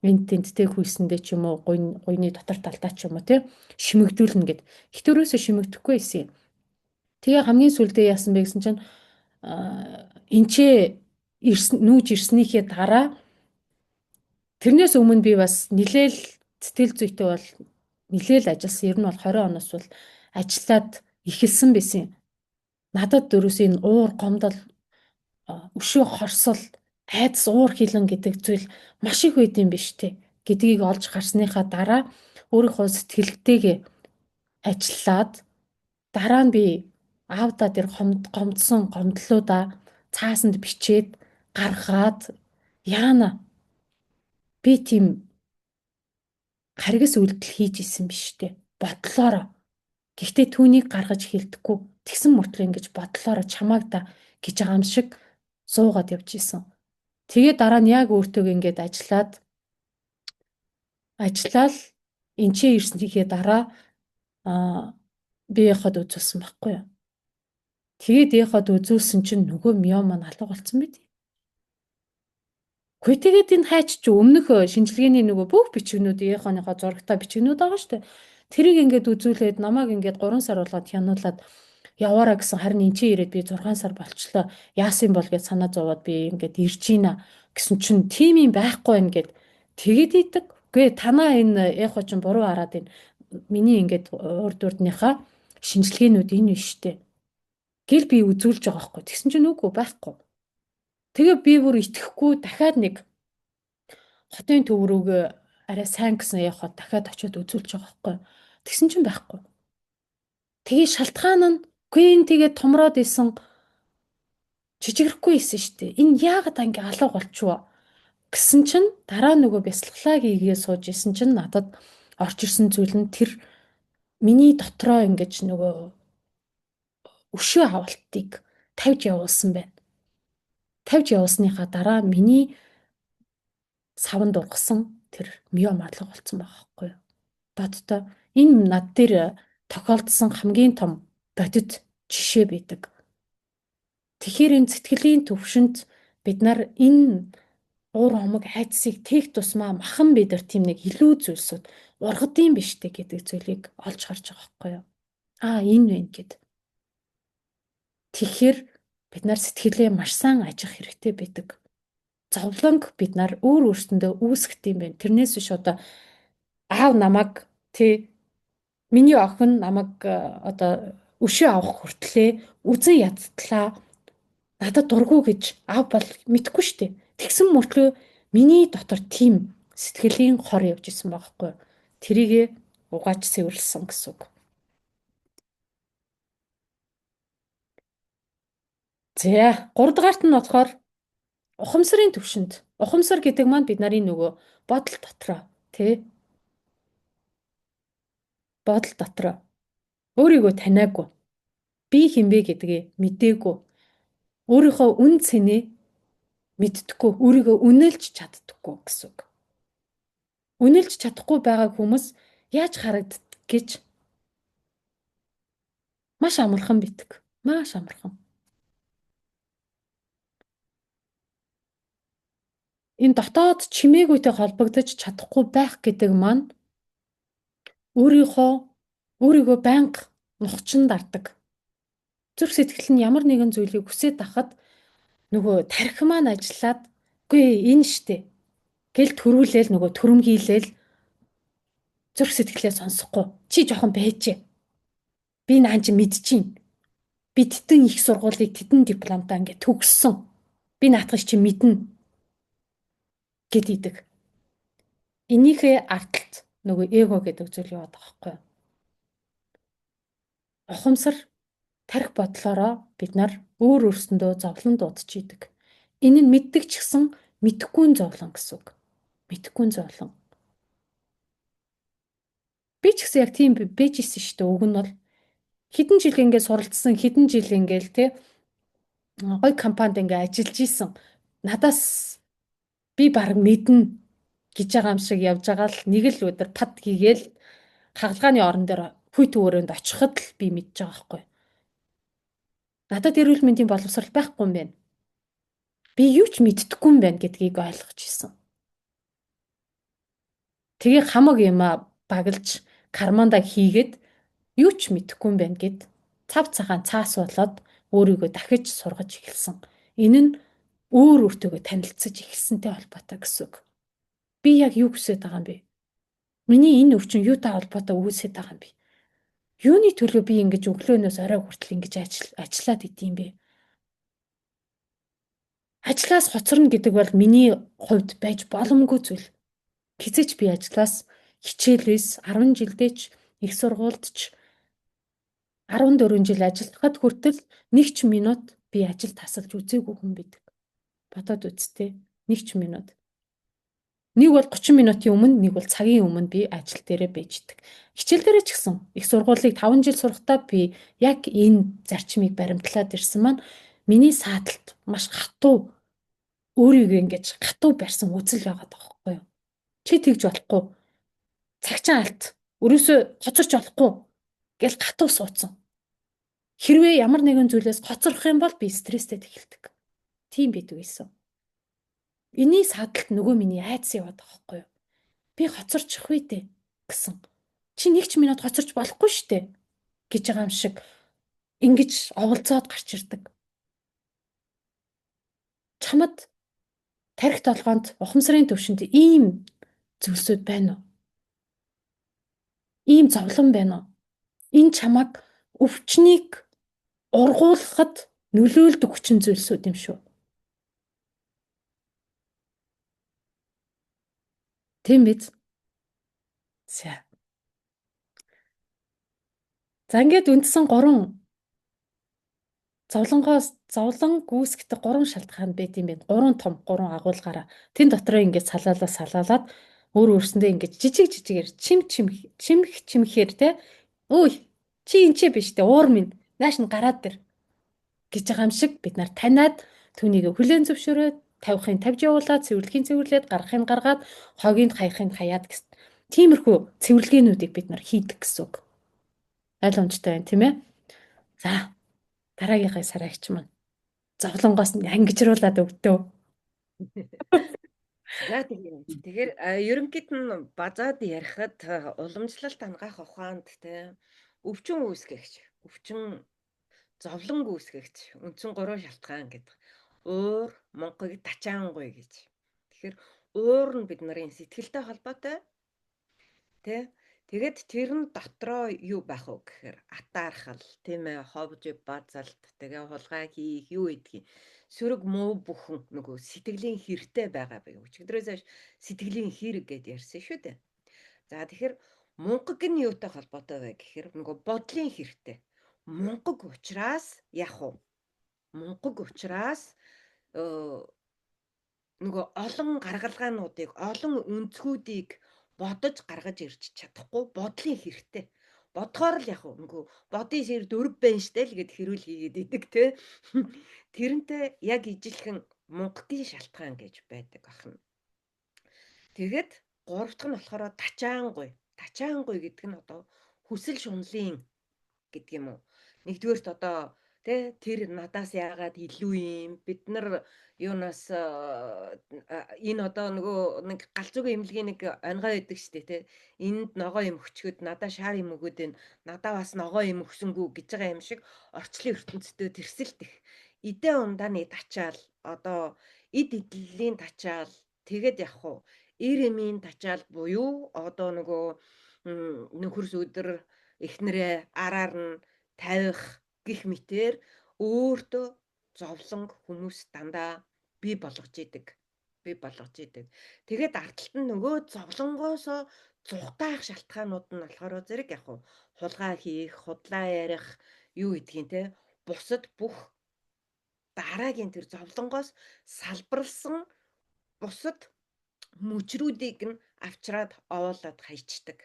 Энд тенттэй хүйсэндээ ч юм уу гуйны дотор талдаа ч юм уу тий шимэгдүүлнэ гэд. Ихт өрөөсөө шимэгдэхгүй байсан. Тэгээ хамгийн сүүлдээ яасан бэ гэсэн чинь энчээ нүүж ирснийхээ дараа тэрнээс өмнө би бас нилээл сэтгэл зүйтэй бол нилээл ажилласан. Ер нь бол 20 оноос бол ажиллаад эхэлсэн байсан. Надад дөрөөс энэ уур гомдол өшөө хорсол айдас уур хилэн гэдэг зүйл маш их байд юм биш үү гэдгийг олж харсныхаа дараа өөрийнхөө сэтгэлтэйгээ ажиллаад дараа нь би аавда тэр гомдсон гомдлуудаа цаасанд бичээд гаргаад яана би тийм харгас үйлдэл хийж исэн биш үү бодлоороо гэхдээ түүнийг гаргаж хэлдэггүй тэгсэн мөртлөө ингэж бодлоороо чамааг да гэж байгаа юм шиг суугаад явж исэн. Тэгээ дараа нь яг өөртөө ингэж ажиллаад энчээ ирснийхээ дараа би яхад үзүүлсэн байхгүй юу. Тэгээд яхад үзүүлсэн чинь нөгөө миом маань алга болсон байт. Гэхдээ тэгээд энэ хайч чи өмнөх шинжилгээний нөгөө бүх бичгнүүд яханыхаа зурагтаа бичгнүүд байгаа шүү дээ. Тэрийг ингээд үзүүлээд намайг ингээд 3 сар болгоод хянуулаад яваараа гэсэн харин энчээ ирээд би 6 сар болчлоо. Яасан бол гэж санаа зовоод би ингээд ирж ийна гэсэн чинь тийм юм байхгүй ингээд тэгээд идэг. Гээ танаа энэ яг ч буруу хараад энэ миний ингээд урд урдныхаа шинжилгээнүүд энэ биш үү? Гэл би үзүүлж байгаа байхгүй. Тэгсэн чинь үгүй байхгүй. Тэгээ би бүр итгэхгүй дахиад нэг хотын төв рүүгээ арай сайн гэсэн явахад дахиад очиод үзүүлж байгаа байхгүй. Тэгсэн чинь байхгүй. Тэгээ шалтгаан нь үгүй энэ тэгээ томроод исэн жижигрэхгүй исэн штэ. Энэ яагаад ингэ алга болчихвоо гэсэн чинь дараа нөгөө бясалгалаа хийгээ сууж исэн чинь надад орж ирсэн зүйл нь тэр миний дотроо ингэж нөгөө өшөө авалтыг тавьж явуулсан байна. Тавьж явуулсныхаа дараа миний савнд ургасан тэр миом алга болсон байгаа байхгүй юу. Бодтой энэ над дээр тохиолдсон хамгийн том бодит жишээ байдаг. Тэгэхээр энэ сэтгэлийн төвшөнд бид нар энэ уур омог айдсыг тех тусмаа махан бид нар тийм нэг илүү зүйлсүүд ургадсан биш үү гэдэг зүйлийг олж харж байгаа байхгүй юу. Энэ вэ гэд. Тэгэхээр бид нар сэтгэлээ маш сайн ажих хэрэгтэй байдаг. Зовлонг бид нар өөрсөндөө үүсгэх юм байна. Тэрнээс биш одоо аав намайг миний охин намайг одоо өшөө авах хүртлээ үзэн ядтлаа. Надад дургу гэж аав бол мэдэхгүй шүү дээ. Тэгсэн мөртлөө миний дотор тийм сэтгэлийн хор явж исэн байхгүй. Тэрийгэ угааж сэвэрлсэн гэсэн үг. За 3 дугаарт нь болохоор ухамсарын төвшөнд. Ухамсар гэдэг маань бид нарын нөгөө бодол дотроо бодол дотроо өөрийгөө таниагүй. Би хинбэ гэдгээ мэдээгүй. Өөрийнхөө үн цэнийг мэддэггүй, өөрийгөө үнэлж чаддаггүй гэсэн үг. Үнэлж чадахгүй байгаа хүмүүс яаж харагддаг гэж маш амархан битг. Маш амархан. Энэ дотоод чимээгүйтэй холбогдож чадахгүй байх гэдэг маань өөрийгөө байнга нухчин дардаг. Зүрх сэтгэл нь ямар нэгэн зүйлийг хүсээд тахад нөгөө тархи маань ажиллаад үгүй энэ штэ гэл төрүүлээл нөгөө төрөмгийлээл зүрх сэтгэлээ сонсохгүй. Чи жоохон байжээ. Би наан чи мэдчихээн. Би тэтэн их сургуулийг тэтэн дипломтаа ингээд төгссөн. Би наатах чи мэднэ гэдэг. Энийхээ ардталт нөгөө эго гэдэг зүйл яваад байгаа байхгүй юу? Ухамсар тарих бодлороо бид нар өөрсөндөө зовлон дуудаж идэг. Энэ нь мэддэг ч гэсэн мэдэхгүй зовлон гэсэн үг. Мэдэхгүй зовлон. Би ч гэсэн яг тийм бэжсэн шүү дээ. Уг нь бол хэдэн жил ингээд суралцсан, хэдэн жил ингээд гой компанид ингээд ажиллаж исэн. Надаас би баг мэднэ гэж байгаа юм шиг явж байгаа л нэг л өдөр пад хийгээл хагалгааны орон дээр хүй төвөрөнд очиход л би мэдж байгаа байхгүй. Надад эрүүл мэндийн боловсрал байхгүй юм байна. Би юу ч мэддэггүй юм байна гэдгийг ойлгож ирсэн. Тэгээ хамаг юма баглж карманда хийгээд юу ч мэдэхгүй юм байна гэд цав цагаан цаас болоод өөрийгөө дахиж сургаж эхэлсэн. Энэ нь өөртөөгөө танилцаж эхэлсэнтэй холбоотой гэсэн үг. Би яг юу хүсэж байгаа юм бэ? Миний энэ өвчин юутай холбоотой үүсэж байгаа юм бэ? Юуны төлөө би ингэж өглөөнөөс орой хүртэл ингэж ажиллаад идэм бэ? Ажлаас хоцорно гэдэг бол миний хувьд байж боломгүй зүйл. Хизээч би ажлаас хичээлээс 10 жилдээ ч их сургуульд ч 14 жил ажиллахад хүртэл 1 ч минут би ажил тасалж үзээгүй хүн байдаг. Бодоод үзтээ 1 ч минут. Нэг бол 30 минутын өмнө, нэг бол цагийн өмнө би ажил дээрээ байждаг. Хичээл дээрээ ч гэсэн их сургуулийг 5 жил сурахдаа би яг энэ зарчмыг баримтлаад ирсэн маань миний сааталт маш хатуу өөрийгөө ингэж хатуу барьсан үзэл байгаа байхгүй юу? Чи тэгж болохгүй. Цагчаан алт. Өрөөсөө хоцорч болохгүй гэж хатуу суудсан. Хэрвээ ямар нэгэн зүйлээс хоцрох юм бол би стресстэй эхэлдэг. Тийм байдаг байсан. Эний сааталт нөгөө миний айдас яваад байгаа байхгүй юу? Би хоцорчих вэ дээ гэсэн. Чи 1 ч минут хоцорч болохгүй шүү дээ гэж байгаа юм шиг ингэж оволцоод гарч ирдэг. Чамд тарих толгоонд ухамсарын төвшөнд ийм зүйлсүүд байна уу? Ийм зовлон байна уу? Энэ чамаг өвчнийг ургуулгад нөлөөлдөг хүчин зүйлсүүд юм шүү. Тийм биз? За. За ингээд үндсэн 3 зовлон гүйсгдэг 3 шалтгаан байт юм байна. 3 том, 3 агуулгаараа. Тэн дотроо ингээд салаалаад өөр өөрсөндөө ингээд жижигээр чимэхээр те. Үй чи энэ ч биш те. Уур минь нааш нь гараад дэр гэж байгаа юм шиг бид нар таниад түүнийг хүлээн зөвшөөрөөд тавихын тавьж явуулаад цэвэрлэхийн цэвэрлээд гаргахын гаргаад хогийг хаяхын хаяад гэсэн. Тиймэрхүү цэвэрлэгээнүүдийг бид нар хийдэг гэсэн үг. Ойлгомжтой байна тийм ээ? За дараагийнхаа сараагч маань зовлонгоос нь ангижруулад өгдөө. За тэгэхээр ерөнхийд нь базаад ярихад уламжлалт хангах ухаанд те өвчин үүсгэгч, өвчин зовлон үүсгэгч үндсэн 3 шалтгаан гэдэг. Уур, мунхаг, тачаангуй гэж. Тэгэхээр уур нь бид нарын сэтгэлтэй холбоотой тий. Тэгээд тэр нь дотроо юу байх вэ гэхээр атаархал, тийм ээ, ховж базалт, тэгээ хулгай хийх, юу гэдгийг сөрөг муу бүхэн нөгөө сэтгэлийн хэртэй байгаа байг. Өчигдрөөс хойш сэтгэлийн хэрэг гэдээ ярьсан шүү дээ. За тэгэхээр мунхаг нь юутай холбоотой вэ гэхээр нөгөө бодлын хэртэй. Мунхаг учраас яг уу? Мунхаг учраас нөгөө олон гаргалгаануудыг, олон өнцгүүдийг бодож гаргаж ирж чадахгүй бодлын хэрэгтэй. Бодохоор л яг нөгөө бодын сэр дөрв байна штэ л гэд хэрүүл хийгээд идэг те. Тэрнтэй яг ижилхэн мунхгийн шалтгаан гэж байдаг ахна. Тэгэд гурав дахь нь болохоор тачаангуй. Тачаангуй гэдэг нь одоо хүсэл шунлын гэдэг юм уу. Нэгдүгээрт одоо тэр надаас яагаад илүү юм бид нар юунаас энэ одоо нөгөө нэг галзуугийн эмнэлгийн нэг онгой байдаг штэ те энд ногоо юм өчгöd надаа шар юм өгöd энэ надаа бас ногоо юм өгсөнгүү гэж байгаа юм шиг орчлын ертөнцийн тэрсэлт их эдээ ундааны тачаал одоо эд эдлэлийн тачаал тэгэд явах уу эр эмийн тачаал буюу одоо нөгөө нөхөр сүдэр эхнэрээ араар нь тавих гих мэтэр өөртөө зовлон хүмүүс дандаа бий болгож идэг. Тэгээд ардталт нь нөгөө зовлонгоосоо зүхтаах шалтгаанууд нь болохоор зэрэг яг хулгай хийх, худлаа ярих, юу гэдгийг те бусад бүх дараагийн тэр зовлонгоос салбарлсан бусад мөчрүүдийг нь авчраад овоолоод хайчдаг.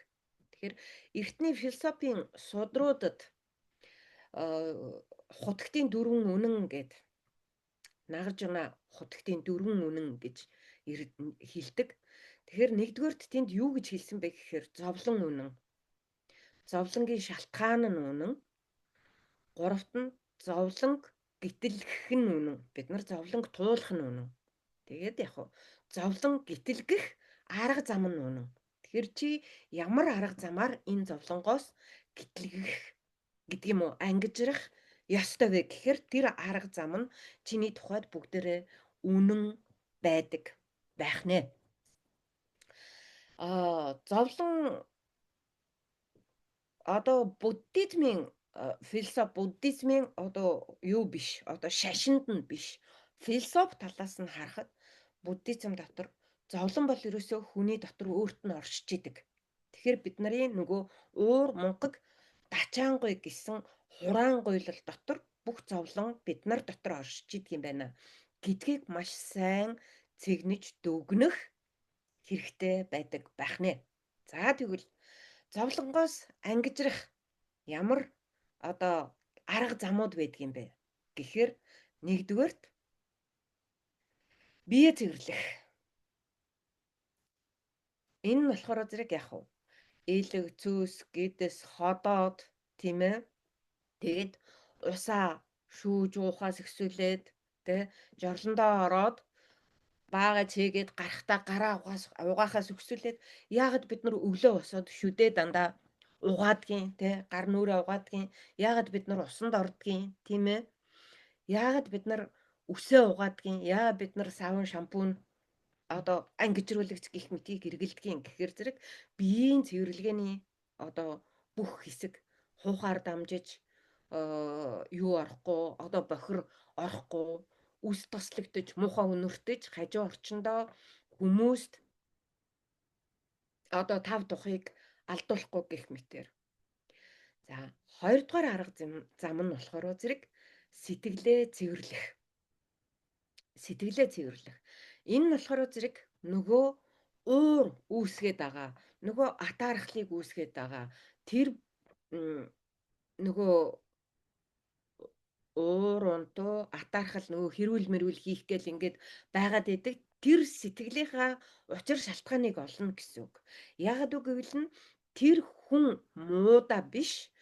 Тэгэхээр эртний философийн судруудад хутагтын 4 үнэн гэд Нагаржуна хутагтын 4 үнэн гэж хэлдэг. Тэгэхээр нэгдүгээрт тэнд юу гэж хэлсэн бэ гэхээр зовлон үнэн. Зовлонгийн шалтгаан нь үнэн. Гуравт нь зовлонг гитлгэх нь үнэн. Бид нар зовлонг туулах нь үнэн. Тэгээд яг зовлон гитлгэх арга зам нь үнэн. Тэгэхээр чи ямар арга замаар энэ зовлонгоос гитлгэх гэдэг юм уу ангижрах ёстой вэ гэхээр тэр арга зам нь чиний тухайд бүгдээрээ үнэн байдаг байх нэ. Зовлон одоо буддизмын буддизмын одоо юу биш одоо шашинд нь биш философи талаас нь харахад буддизм дотор зовлон бол ерөөсөө хүний дотор өөрт нь оршиж идэг. Тэгэхээр бид нарын нөгөө уур мунхаг тачаангуй гэсэн хураан гуйлал дотор бүх зовлон бид нар дотор оршиж идэг юм байна гэдгийг маш сайн цэгнэж дүгнэх хэрэгтэй байдаг байх нэ. За тэгвэл зовлонгоос ангижрах ямар одоо арга замууд байдаг юм бэ гэхээр нэгдүгээрт бие цэвэрлэх. Энэ нь болохоор зэрэг яах вэ? Элэг, цөөс, гэдэс, ходоод тийм ээ. Тэгээд усаа шүүж уухаас ихсүүлээд жорлондоо ороод баага цээгээд гарахтаа гараа угаахаас ихсүүлээд яагаад бид нар өглөө босоод шүдээ дандаа угаадгийн гар нүрээ угаадгийн яагаад бид нар усанд ордгийн тийм ээ? Яагаад бид нар үсээ угаадгийн яагаад бид нар савн шампунь одоо ангижруулагч гих мэтийг эргэлдгийн гэхээр зэрэг биеийн цэвэрлэгээний одоо бүх хэсэг хуухаар дамжиж юу орохгүй, одоо бохир орохгүй, үс тослогдож, муухай өнөртөж, хажуу орчиндоо хүмүүст одоо тав тухыг алдуулахгүй гэх мэтэр. За, хоёрдугаар арга зам нь болохоор зэрэг сэтгэлээ цэвэрлэх. Сэтгэлээ цэвэрлэх. Энэ нь болохоор зэрэг нөгөө уур үүсгээд байгаа, нөгөө атаархлыг үүсгээд байгаа. Тэр нөгөө уур унтуу атаархал нөгөө хэрүүл мэрүүл хийх гээл ингээд байгаад идэг. Тэр сэтгэлийнхаа учир шалтгааныг олно гэсэн үг. Яагаад үг гэвэл нь тэр хүн муудаа биш.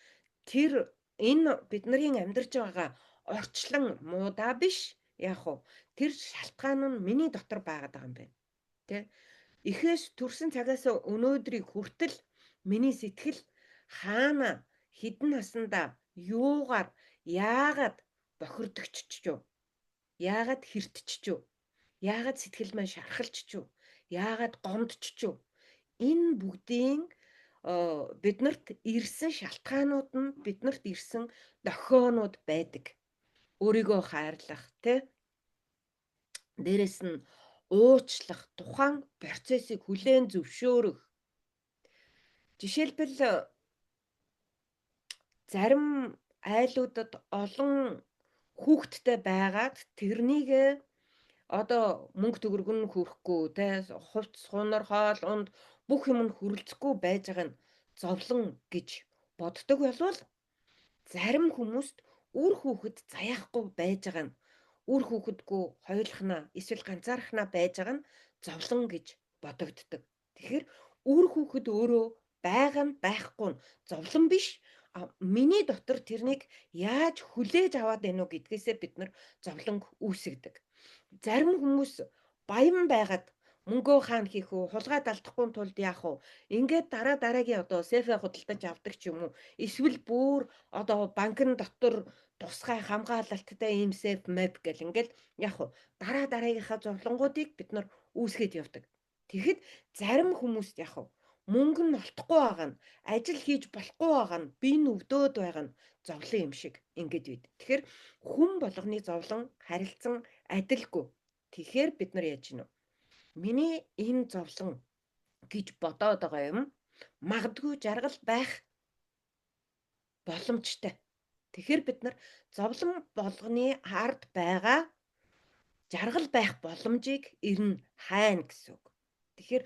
Тэр энэ бидний амьдарч байгаа орчлон муудаа биш. Яг уу тэр шалтгаан нь миний дотор байгаад байгаа юм байна. Тэ? Эхээс төрсэн цагаас өнөөдрийг хүртэл миний сэтгэл хаана хідэн насандаа юугаар яагаад бохирдогччв? Яагаад хэртчв? Яагаад сэтгэл маань шархалчв? Яагаад гомдчв? Энэ бүгдийн биднэрт ирсэн шалтгаанууд нь биднэрт ирсэн дохионууд байдаг. Өөрийгөө хайрлах, тэ? Дээрэс нь уучлах, тухайн процессыг хүлээн зөвшөөрөх. Жишээлбэл зарим айлуудад олон хүүхэдтэй байгаад тэрнийг одоо мөнгө төгрөг нь хүрхгүй, тэ, хувцс, хунар, хоол, унд бүх юм нь хүрэлцэхгүй байж байгаа нь зовлон гэж боддог болвол зарим хүмүүст үр хүүхэд заяахгүй байж байгаа нь үр хүүхэдгүй хоёулахнаа эсвэл ганцаархнаа байж байгаа нь зовлон гэж бодогддог. Тэгэхээр үр хүүхэд өөрөө байгаа нь байхгүй нь зовлон биш. Миний дотор тэрнийг яаж хүлээж аваад байна уу гэдгээсээ бид нар зовлон үүсгдэг. Зарим хүмүүс баян байгаад мөнгөө хаана хийх үү, хулгай далдахгүй тулд яах вэ? Ингээд дараагийн одоо сефэ худалдаж авдаг ч юм уу. Эсвэл бүр одоо банкн дотор тусгай хамгаалалттай ийм сеф мэп гэл ингээд яах вэ? Дараагийнхаа зовлонгуудыг бид нар үүсгэж явдаг. Тэгэхэд зарим хүмүүст яах вэ? Мөнгө нь олдохгүй байгаа нь, ажил хийж болохгүй байгаа нь, би нь өвдөөд байгаа нь зовлон юм шиг ингээд үйд. Тэгэхээр хүн болгоны зовлон харилцан адилгүй. Тэгэхээр бид нар яаж гинэ? Миний энэ зовлон гэж бодоод байгаа юм магадгүй жаргал байх боломжтой. Тэгэхээр бид нар зовлон болгоны ард байгаа жаргал байх боломжийг эрн хайна гэсэн үг. Тэгэхээр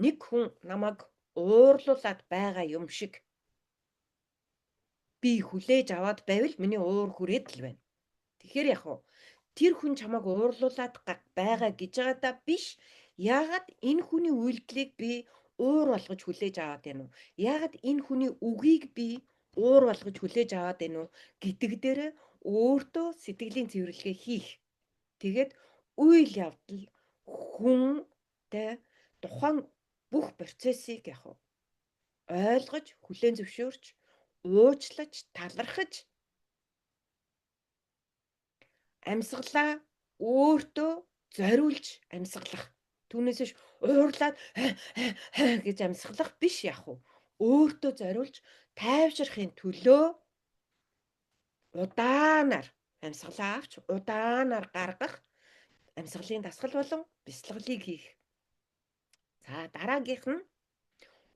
нэг хүн намайг уурлуулад байгаа юм шиг би хүлээж аваад байвал миний уур хүрээд л байна. Тэгэхээр яг уу тэр хүн чамайг уурлуулад байгаа гэж байгаадаа биш. Яагаад энэ хүний үйлдэлийг би уур болгож хүлээж аваад байна уу? Яагаад энэ хүний үгийг би уур болгож хүлээж аваад байна уу гэдэг дээр өөртөө сэтгэлийн цэвэрлэгээ хийх. Тэгээд үйл явдал хүнтэй тухайн бүх процессыг яг ойлгож, хүлээн зөвшөөрч, уучлаж, талархаж амьсгалаа өөртөө зориулж амьсгалах. Түүнээс биш уурлаад гэж амьсгалах биш яг уу. Өөртөө зориулж тайвширахын төлөө удаанаар амьсгалаа авч удаанаар гаргах амьсгалын дасгал болон бяцлаглыг хийх. За дараагийнх нь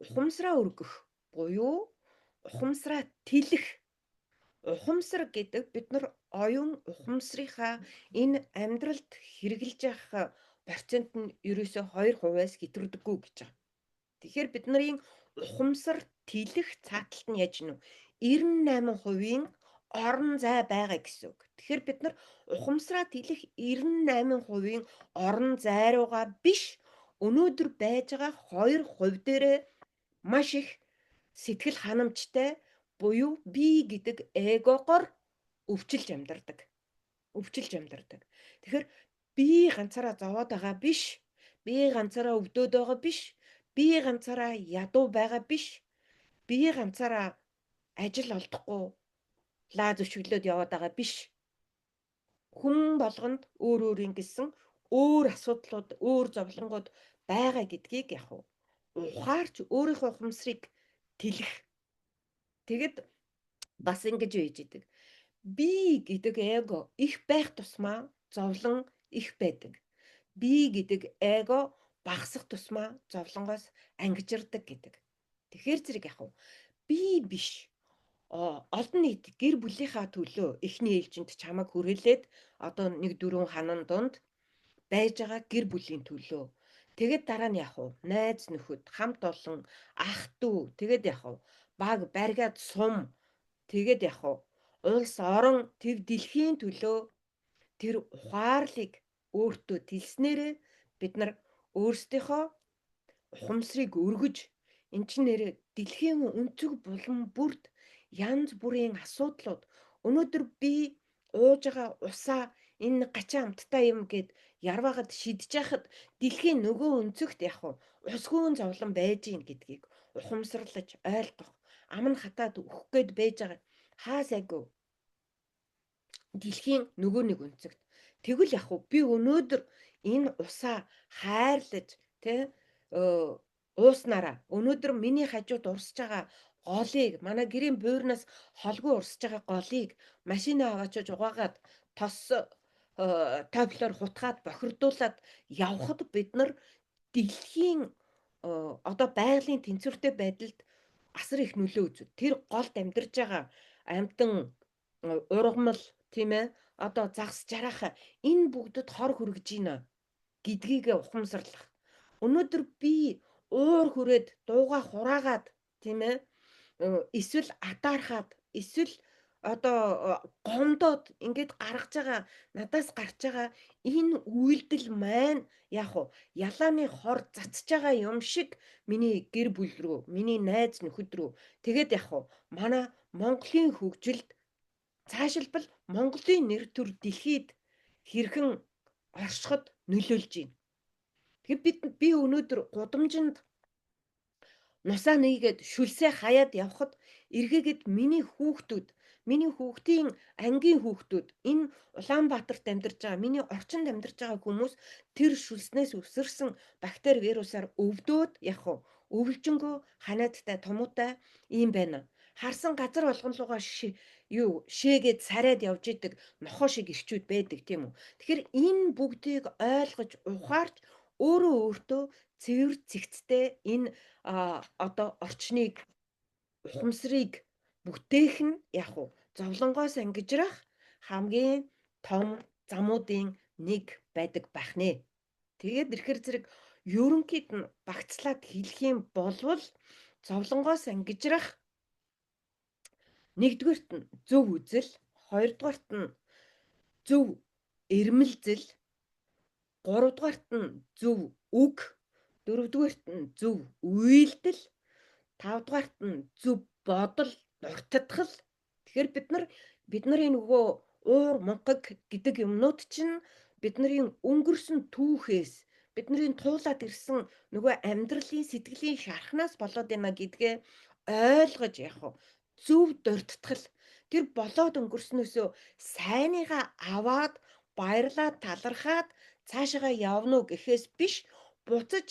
ухамсараа өргөх буюу ухамсараа тэлэх. Ухамсар гэдэг бид нар оюун ухамсарынхаа энэ амьдралд хэрэгжилж явах процент нь ерөөсөө 2%-аас хэтрүүдэггүй гэж байгаа. Тэгэхээр бид нарын ухамсар тэлэх цааталт нь яаж нү 98%-ийн орон зай байгаа гэсэн үг. Тэгэхээр бид нар ухамсараа тэлэх 98%-ийн орон зай руугаа биш өнөөдөр байж байгаа 2% дээрээ маш их сэтгэл ханамжтай буюу би гэдэг эгогоор өвчилж амьдардаг. Тэгэхээр би ганцаараа зовоод байгаа биш. Би ганцаараа өвдөөд байгаа биш. Би ганцаараа ядуу байгаа биш. Би ганцаараа ажил олдохгүй лаа зөвшөглөөд яваад байгаа биш. Хүн болгонд өөр ингэсэн өөр асуудлууд, өөр зовлонгууд байгаа гэдгийг яг ухаарч өөрийнхөө ухамсарыг тэлэх. Тэгэд бас ингэж үйж идэг. Би гэдэг эго их байх тусмаа зовлон их байдаг. Би гэдэг эго багасах тусмаа зовлонгоос ангижирдаг гэдэг. Тэгэхээр зэрэг яг уу би биш. Олон нийт гэр бүлийнхаа төлөө эхний ээлжинд чамайг хүрээлээд одоо 1-4 ханан донд байж байгаа гэр бүлийн төлөө. Тэгээд дараа нь яг уу найз нөхөд хамт олон ах дүү тэгээд яг уу баг баригад сум тэгээд яг уу улс орон төв дэлхийн төлөө тэр ухаарлыг өөртөө тэлснээрээ бид нар өөрсдийнхөө ухамсарыг өргөж эн чинь нэрээ дэлхийн өнцөг булан бүрд янз бүрийн асуудлууд өнөөдөр би ууж байгаа усаа энэ гачаа амттай юм гэд ярваагаад шидэж яхад дэлхийн нөгөө өнцөгт яг усгүйн зовлон байж гин гэдгийг ухамсарлаж ойлгох ам нь хатаад өгөх гээд байж байгаа хаа сайгүй дэлхийн нөгөө нэг өнцөгт тэгвэл яг би өнөөдөр энэ усаа хайрлаж тэ ууснараа өнөөдөр миний хажууд урсж байгаа голыг манай гэрийн буйрнаас холгүй урсж байгаа голыг машинаа аваачиж угаагаад тос тойблоор хутгаад бохирдуулаад явхад бид нар дэлхийн одоо байгалийн тэнцвэртэй байдалд асар их нөлөө үзүүл. Тэр голд амьдарч байгаа амьтан ургамал тийм ээ одоо загас жараха энэ бүгдэд хор хүрэж гинэ гэдгийг ухамсарлах. Өнөөдөр би уур хүрээд дууга хураагаад тийм ээ эсвэл атаархаад эсвэл одоо гомдоод ингээд гаргаж байгаа надаас гарч байгаа энэ үйлдэл маань яг уу ялааны хор цацж байгаа юм шиг миний гэр бүл рүү миний найз нөхөд рүү тэгээд яг уу манай Монголын хөгжилд цаашилбал Монголын нэр төр дэлхийд хэрхэн оршиход нөлөөлж байна. Тэгэхээр би өнөөдөр гудамжинд нусаа нээгээд шүлсээ хаяад явхад эргээгээд миний хүүхдийн ангийн хүүхдүүд энэ Улаанбаатарт амьдарч байгаа миний орчинд амьдарч байгаа хүмүүс тэр шүлснээс өсөрсөн бактери вирусаар өвдөөд өвлжөнгөө ханиадтай томуутай ийм байна. Харсан газар болгон руугаа шээгээд сарайд явж идэг нохоо шиг ирчүүд байдаг тийм үү. Тэгэхээр энэ бүгдийг ойлгож ухаарч өөрөө өөртөө цэвэр цэгцтэй энэ одоо орчныг ухамсарыг бүтээх нь зовлонгоос ангижрах хамгийн том замуудын нэг байдаг байх нэ. Тэгээд ирэхэр зэрэг ерөнхийд нь багцлаад хэлэх юм болвол зовлонгоос ангижрах нэгдүгээрт нь зөв үзэл, хоёрдугаарт нь зөв эрмэлзэл, гуравдугаарт нь зөв үг, дөрөвдүгээрт нь зөв үйлдэл, тавдугаарт нь зөв бодол, дуртатгал. Тэгэхээр бид нарын нөгөө уур мунхаг гэдэг юмнууд чинь бидний өнгөрсөн түүхээс бидний туулаад ирсэн нөгөө амьдралын сэтгэлийн шархнаас болоод байна гэдгээ ойлгож зөв дуртатгал тэр болоод өнгөрснөөсөө сайныгаа аваад баярлаад талархаад цаашаа явна уу гэхээс биш буцаж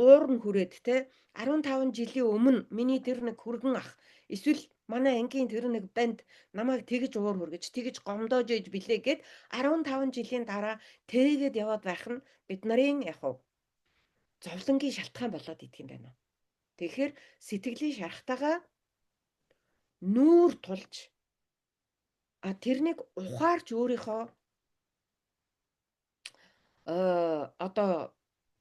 уур нь хүрээд те 15 жилийн өмнө миний тэр нэг хүргэн ах эсвэл манай ангийн тэр нэг банд намайг тэгж уур хүргэж тэгж гомдоож ээж билээ гэд 15 жилийн дараа тэгээд яваад байх нь бид нарын зовлонгийн шалтгаан болоод идэх юм байна. Тэгэхээр сэтгэлийн шархтайгаа нүүр тулж тэрнийг ухаарч өөрийнхөө одоо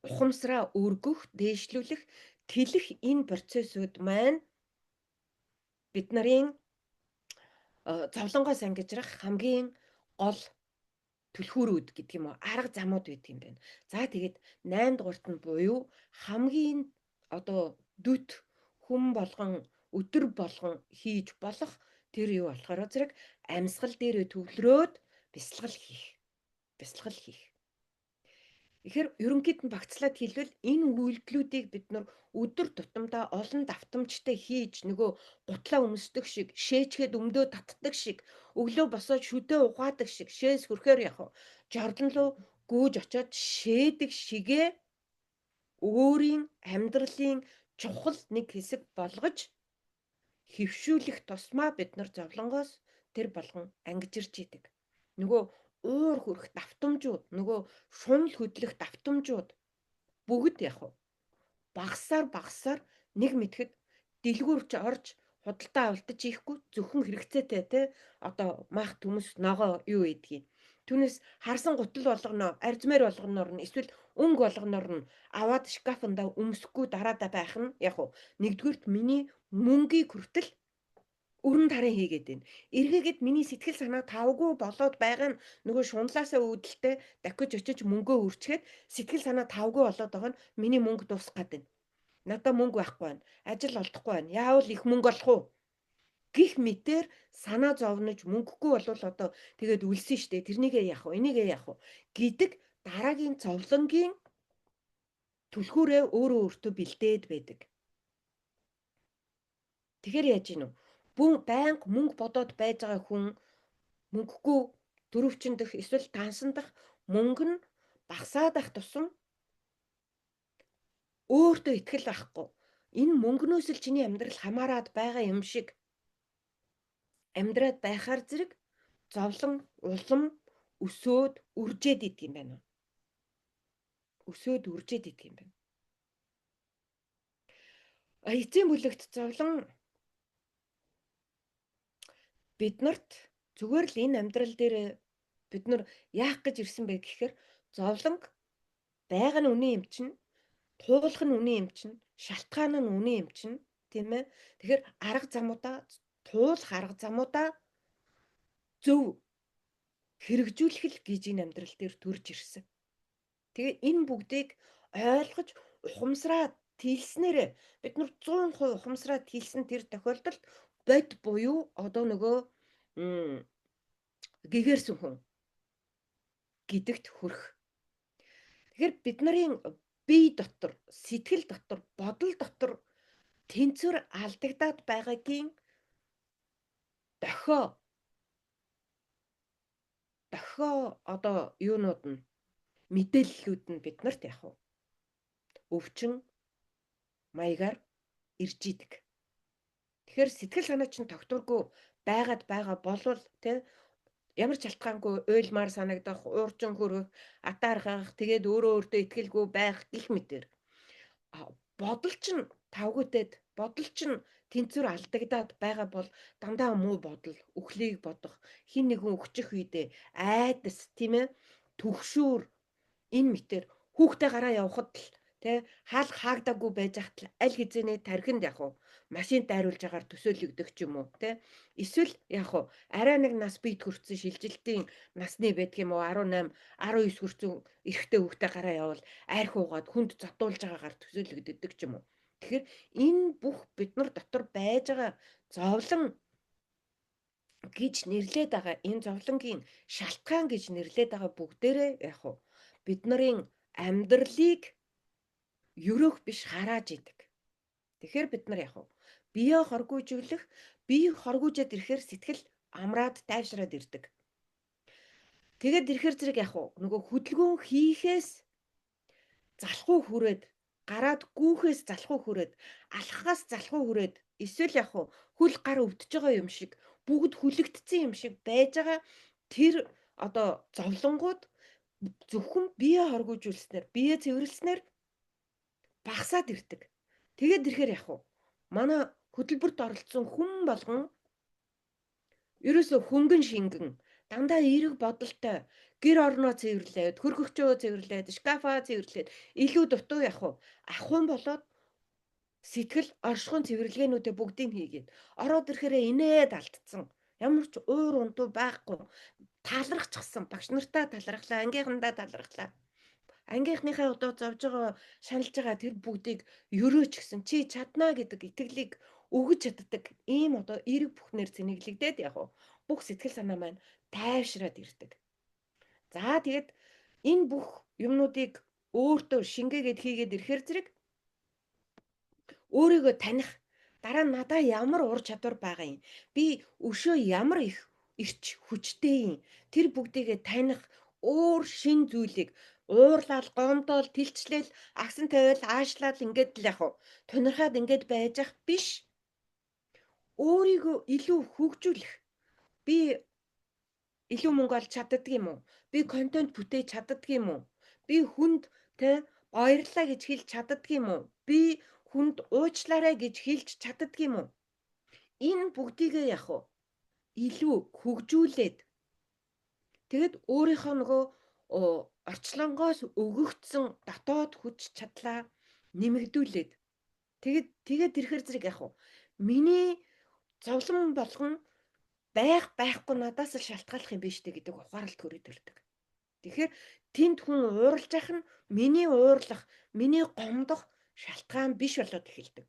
ухамсараа өргөх, дээшлүүлэх, тэлэх энэ процессууд маань бид нарын зовлонгоос ангижрах хамгийн гол түлхүүрүүд гэдэг юм уу арга замууд байдаг юм байна. За тэгээд 8 дугаарт нь буюу хамгийн одоо дүт хүн болгон өдөр болгон хийж болох тэр юу болохоор зэрэг амьсгал дээрээ төвлөрөөд бясалгал хийх. Тэгэхээр ерөнхийд нь багцлаад хэлвэл энэ үйлдэлүүдийг бид нар өдөр тутамдаа олон давтамжтай хийж нөгөө гутлаа өмсдөг шиг, шээчгээд өмдөө татдаг шиг, өглөө босоод шүдээ ухаадаг шиг, шээс хөрхөөр жордон руу гүйж очоод шээдэг шигээ өөрийн амьдралын чухал нэг хэсэг болгож хөвшүүлэх тусмаа бид нар зовлонгоос тэр болгон ангижирч идэг. Нөгөө уур хүрэх давтамжууд, нөгөө шунал хөдлөх давтамжууд бүгд яг уу багасаар нэг мэтгэд дэлгүүрч орж худалдаа авалтаж ийхгүй зөвхөн хэрэгцээтэй те одоо маах төмөс ногоо юу гэдгийг түүнээс харсан гутал болгоно арзмаар болгоноор нь эсвэл өнгө болгоноор нь аваад шкафанда өмсөхгүй дараадаа байх нь яг уу нэгдүгürt миний мөнгийг хүртэл өрн таран хийгээд байна. Эргээгээд миний сэтгэл санаа тавгүй болоод байгаа нь нөгөө шунлаасаа үүдэлтэй дахиж очиж мөнгөө үрчгээд сэтгэл санаа тавгүй болоод байгаа нь миний мөнгө дуусах гээд байна. Надаа мөнгө байхгүй байна. Ажил олдохгүй байна. Яавал их мөнгө олох уу? Гих мэтэр санаа зовнож мөнгөгүй болвол одоо тэгээд үлсэн штэ. Тэрнийгээ яах вэ? Энийгээ яах вэ? Гэдэг дараагийн зовлонгийн түлхүүрээ өөрөө өөртөө бэлдээд байдаг. Тэгэхээр яаж ийн вэ? Байнга мөнгө бодоод байж байгаа хүн мөнгөгүй дөрөвчөндөх эсвэл тансандах мөнгө нь багасаад ах тусам өөртөө итгэл байхгүй. Энэ мөнгнөөс л чиний амьдрал хамаарад байгаа юм шиг амьдраад байхаар зэрэг зовлон, улам өсөөд үржээд идэг юм байна. Өсөөд үржээд идэг юм байна. Эцсийн бүлэгт зовлон биднэрт зүгээр л энэ амьдрал дээр бид нар яах гэж ирсэн бэ гэхээр зовлонг байгаа нь үнэн юм чинь, туулах нь үнэн юм чинь, шалтгаан нь үнэн юм чинь, тийм ээ. Тэгэхээр арга замуудаа туулах арга замуудаа зөв хэрэгжүүлэх л гэж энэ амьдрал дээр төрж ирсэн. Тэгээ энэ бүгдийг ойлгож ухамсараад тэлснээр бид нар 100% ухамсараад тэлсэн тэр тохиолдолд бод буюу одоо нөгөө гэгэрсэн хүн гэдэгт хүрэх. Тэгэхээр бид нарын бие дотор, сэтгэл дотор, бодол дотор тэнцвэр алдагдаад байгаагийн дохио одоо юунууд нь мэдээллүүд нь биднэрт яг уу өвчин маягаар ирж идэг. Тэгэхээр сэтгэл санаа чинь тогтворгүй байгаад байгаа болвол тэ ямар ч шалтгаангүй уйлмаар санагдах, уурчин хөрөх, атаархах, тэгээд өөртөө итгэлгүй байх гэх мэтэр. Бодол чинь тавгүйтэд, бодол чинь тэнцвэр алдагдаад байгаа бол дандаа муу бодол, өхлийг бодох, хин нэгэн өгчих үедээ айдас тийм ээ түгшүүр энэ мэтэр хүүхдээ гараа явахад л тэ хаалга хаагдаагүй байж хат л аль хэзээ тархинд яг уу машин дайруулж агаар төсөөлөгдөх ч юм уу тэ эсвэл яг уу арай нэг нас бийт хүрсэн шилжилтийн насны байдаг юм уу 18 19 хүрсэн эрэгтэй хүүхдээ гараа явал арх уугаад хүнд зодуулж байгаагаар төсөөлөгддөг ч юм уу. Тэгэхээр энэ бүх бид нар дотор байж байгаа зовлон гэж нэрлээд байгаа энэ зовлонгийн шалтгаан гэж нэрлээд байгаа бүгдээрээ яг уу бид нарын амьдралыг ерөөх биш харааж идэг. Тэгэхээр бид нар яг уу бие хоргүйжүүлэх, бие хоргүйжээд ирэхээр сэтгэл амраад тайвшраад ирдэг. Тэгээд ирэхээр зэрэг яг уу нөгөө хөдөлгөөн хийхээс залхуу хүрээд гараад гүүхээс залхуу хүрээд алхахаас залхуу хүрээд эсвэл яг уу хөл гар өвдөж байгаа юм шиг бүгд хүлэгдсэн юм шиг байж байгаа тэр одоо зовлонгууд зөвхөн бие хоргүйжүүлснээр бие цэвэрлснээр багасаад ирдэг. Тэгээд ирэхээр яг уу манай хөтөлбөрт оролцсон хүн болгон ерөөсө хөнгөн шингэн дандаа эерэг бодолтой гэр орноо цэвэрлээд хөргөгчөө цэвэрлээд шкафаа цэвэрлээд илүү дутуу ахын болоод сэтгэл оршихуйн цэвэрлэгээнүүдээ бүгдийг хийгээд ороод ирэхээр инээд алдсан ямар ч уур унтуу байхгүй талархчихсан багш нартаа талархлаа ангийнхандаа талархлаа ангийнхныхаа одоо зовж байгаа шаналж байгаа тэр бүгдийг ерөөч гисэн чи чаднаа гэдэг итгэлийг өгж чаддаг ийм одоо эерэг бүхнээр цэнэглэгдээд яг бүх сэтгэл санаа маань тайвшраад ирдэг. За тэгээд энэ бүх юмнуудыг өөртөө шингээгээд хийгээд ирэхээр зэрэг өөрийгөө таних дараа нь надаа ямар ур чадвар байгаа юм би өшөө ямар их ирч хүчтэй юм тэр бүгдийгээ таних өөр шин зүйлийг уурлал гомдол тэлчлэл агсан тавиал аашлал ингээд л яг тунирхаад ингээд байж ах биш өөрийгөө илүү хөгжүүлэх. Би илүү мөнгө олж чаддаг юм уу? Би контент бүтээж чаддаг юм уу? Би хүнд тэ баярлалаа гэж хэлж чаддаг юм уу? Би хүнд уучлаарай гэж хэлж чаддаг юм уу? Энэ бүгдийгээ яг уу илүү хөгжүүлээд тэгэд өөрийнхөө нөгөө орчлонгоос өгөгдсөн дотоод хүч чадлаа нэмэгдүүлээд тэгээд ирэхэр зэрэг яг уу миний зовлон болгон байхгүй надаас л шалтгааллах юм биш үү гэдэг ухаалт төрөд ирдэг. Тэгэхээр тэнд хүн ууралж явах нь миний уурлах, миний гомдох шалтгаан биш болоод эхэлдэг.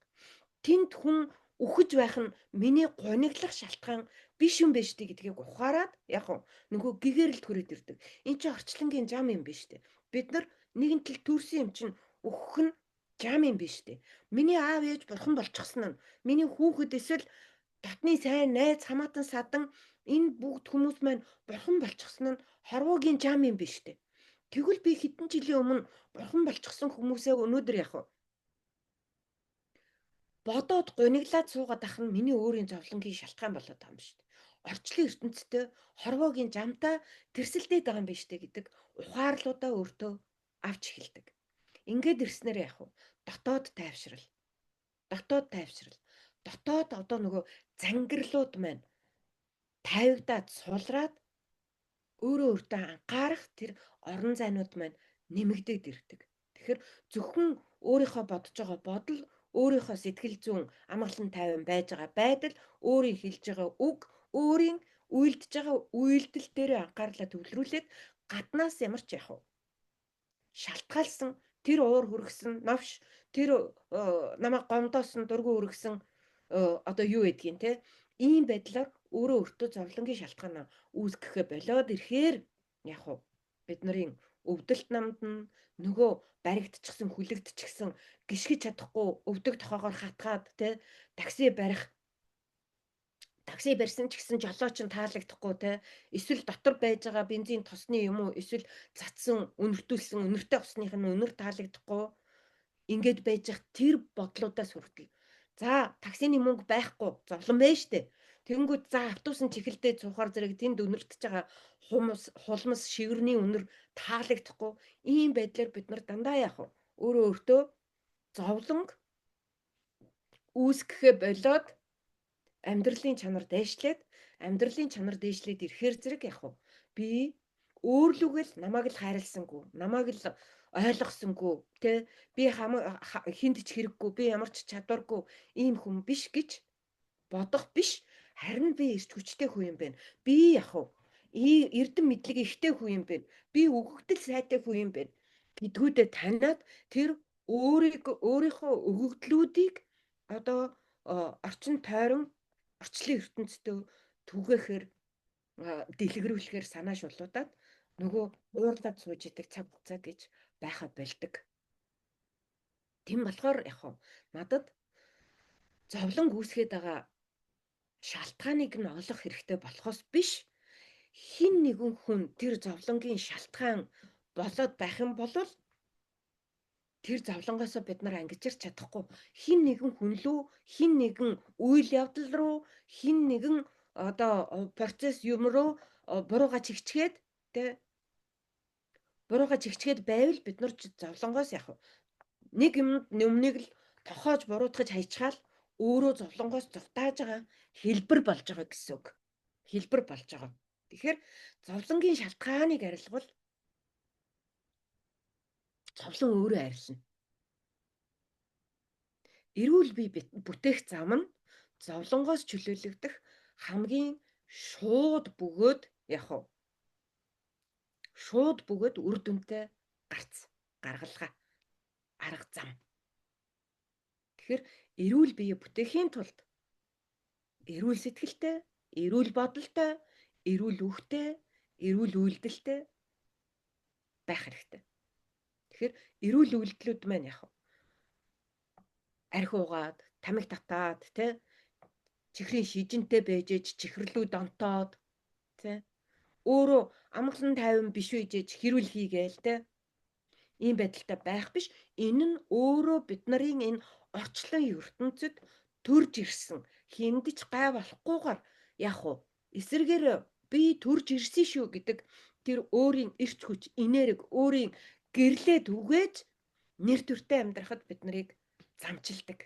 Тэнд хүн үхэж байх нь миний гониглах шалтгаан биш юм биш үү гэдгийг ухаарад яг нөгөө гэгэрэлд хүрээд ирдэг. Энд чинь орчлонгийн зам юм биш үү? Бид нар нэгэн төл төрсөн юм чинь өөхөх нь зам юм биш үү? Миний аав ээж бурхан болчихсон нь миний хүүхэд эсвэл дотны сайн найз хамаатан садан энэ бүгд хүмүүс маань бурхан болчихсон нь хорвоогийн зам юм биш үү? Тэгвэл би хэдэн жилийн өмнө бурхан болчихсон хүмүүсээ өнөөдөр яг бодоод гуниглаад суугаад ах нь миний өөрийн зовлонгийн шалтгаан болоод байгаа юм шүү дээ. Орчлон ертөнцтэй хорвоогийн жамтаа тэрсэлдээд байгаа юм биш үү гэдэг ухаарлуудаа өөртөө авч эхэлдэг. Ингээд ирснээр яг дотоод тайвшрал. Дотоод одоо нөгөө зангирлууд маань тавигдаад сулраад өөрөө өөртөө анхаарах тэр орон зайнууд маань нэмэгдээд ирдэг. Тэгэхээр зөвхөн өөрийнхөө бодож байгаа бодол, өөрийнхөө сэтгэл зүйн амгалан тайван байж байгаа байдал, өөрийн хэлж байгаа үг, өөрийн үйлдэж байгаа үйлдэл дээр анхаарлаа төвлөрүүлээд гаднаас ямар ч яг шалтгаалсан тэр уур хүргэсэн новш тэр намайг гомдоосон дургүй хүргэсэн одоо юу гэдгийг те ийм байдлаар өөрөө өөртөө зовлонгийн шалтгаанаа үүсгэхэ болоод ирэхээр яг бид нарын өвдөлт намд нь нөгөө баригдчихсан хүлэгдчихсэн гიშгэж чадахгүй өвдөг тохоогоор хатгаад те такси барьсан ч гэсэн жолооч нь таалагдахгүй те эсвэл дотор байж байгаа бензин тосны юм уу эсвэл цацсан өнөртүүлсэн өнөртэй усных нь өнөр таалагдахгүй ингээд байж их тэр бодлуудаас хүртэл за таксины мөнгө байхгүй зовлон байна штэ тэгэнгүүт за автобусын чихэлдээ цуухаар зэрэг тэнд өнөртөж байгаа хулмас шивэрний өнөр таалагдахгүй ийм байдлаар бид нар дандаа яах вэ өөртөө зовлонг үүсгэхэ болоод амьдралын чанар дээшлээд ирэхээр зэрэг яг би өөрлөгөл намайг л хайрласангүй намайг л ойлгосонгүй тэ би хинд ч хэрэггүй би ямар ч чадваргүй ийм хүн биш гэж бодох биш харин би эрч хүчтэй хүн юм байна би яг эрдэм мэдлэг ихтэй хүн юм байна би өгөгдөл сайтай хүн юм байна гэдгүүдээ таниад тэр өөрийнхөө өгөгдлүүдийг одоо орчин тойрон орчлын ертөнцийн түгээхээр дэлгэрүүлэхээр санаа шулуудаад нөгөө уурлаад сууж идэг цаг хугацаа гэж байха болдог. Тэм болохоор яг надад зовлон үүсгээд байгаа шалтгааныг нь олох хэрэгтэй болохоос биш хин нэгэн хүн тэр зовлонгийн шалтгаан болоод байх юм бол тэр зовлонгоосоо бид нар ангижирч чадахгүй хин нэгэн хүн лөө хин нэгэн үйл явдал руу хин нэгэн одоо процесс юм руу бурууга чигчгээд байвал бид нар зовлонгоос яг нэг юмнийг л тохоож буруутгаж хайчгаал өөрөө зовлонгоос зугатааж байгаа хэлбэр болж байгаа гэсэн үг. Хэлбэр болж байгаа. Тэгэхээр зовлонгийн шалтгааныг арилгавал зовлон өөрөө арилна. Эрүүл бие бүтээх зам нь зовлонгоос чөлөөлөгдөх хамгийн шууд бөгөөд үр дүнтэй гаргалгаа арга зам. Тэгэхээр эрүүл бие бүтээхийн тулд эрүүл сэтгэлтэй, эрүүл бодолтой, эрүүл үхтэй, эрүүл үйлдэлтэй байх хэрэгтэй. Тэгэхээр эрүүл үйлдэлүүд маань архи угаад, тамхи татаад, чихрийн шижинтэй байж чихрлүү донтоод, өөрөө амгалан тайван биш үйжээж хэрүүл хийгээл, ийм байдалтай байх биш. Энэ нь өөрөө бид нарын энэ орчлон ертөнцид төрж ирсэн хиндэж гай болохгүйгээр яах вэ? Эсрэгээр би төрж ирсэн шүү гэдэг тэр өөрийн эрч хүч, энерги, өөрийн гэрлээд үгээж нэр төртэй амьдрахад бид нарыг замчилдаг.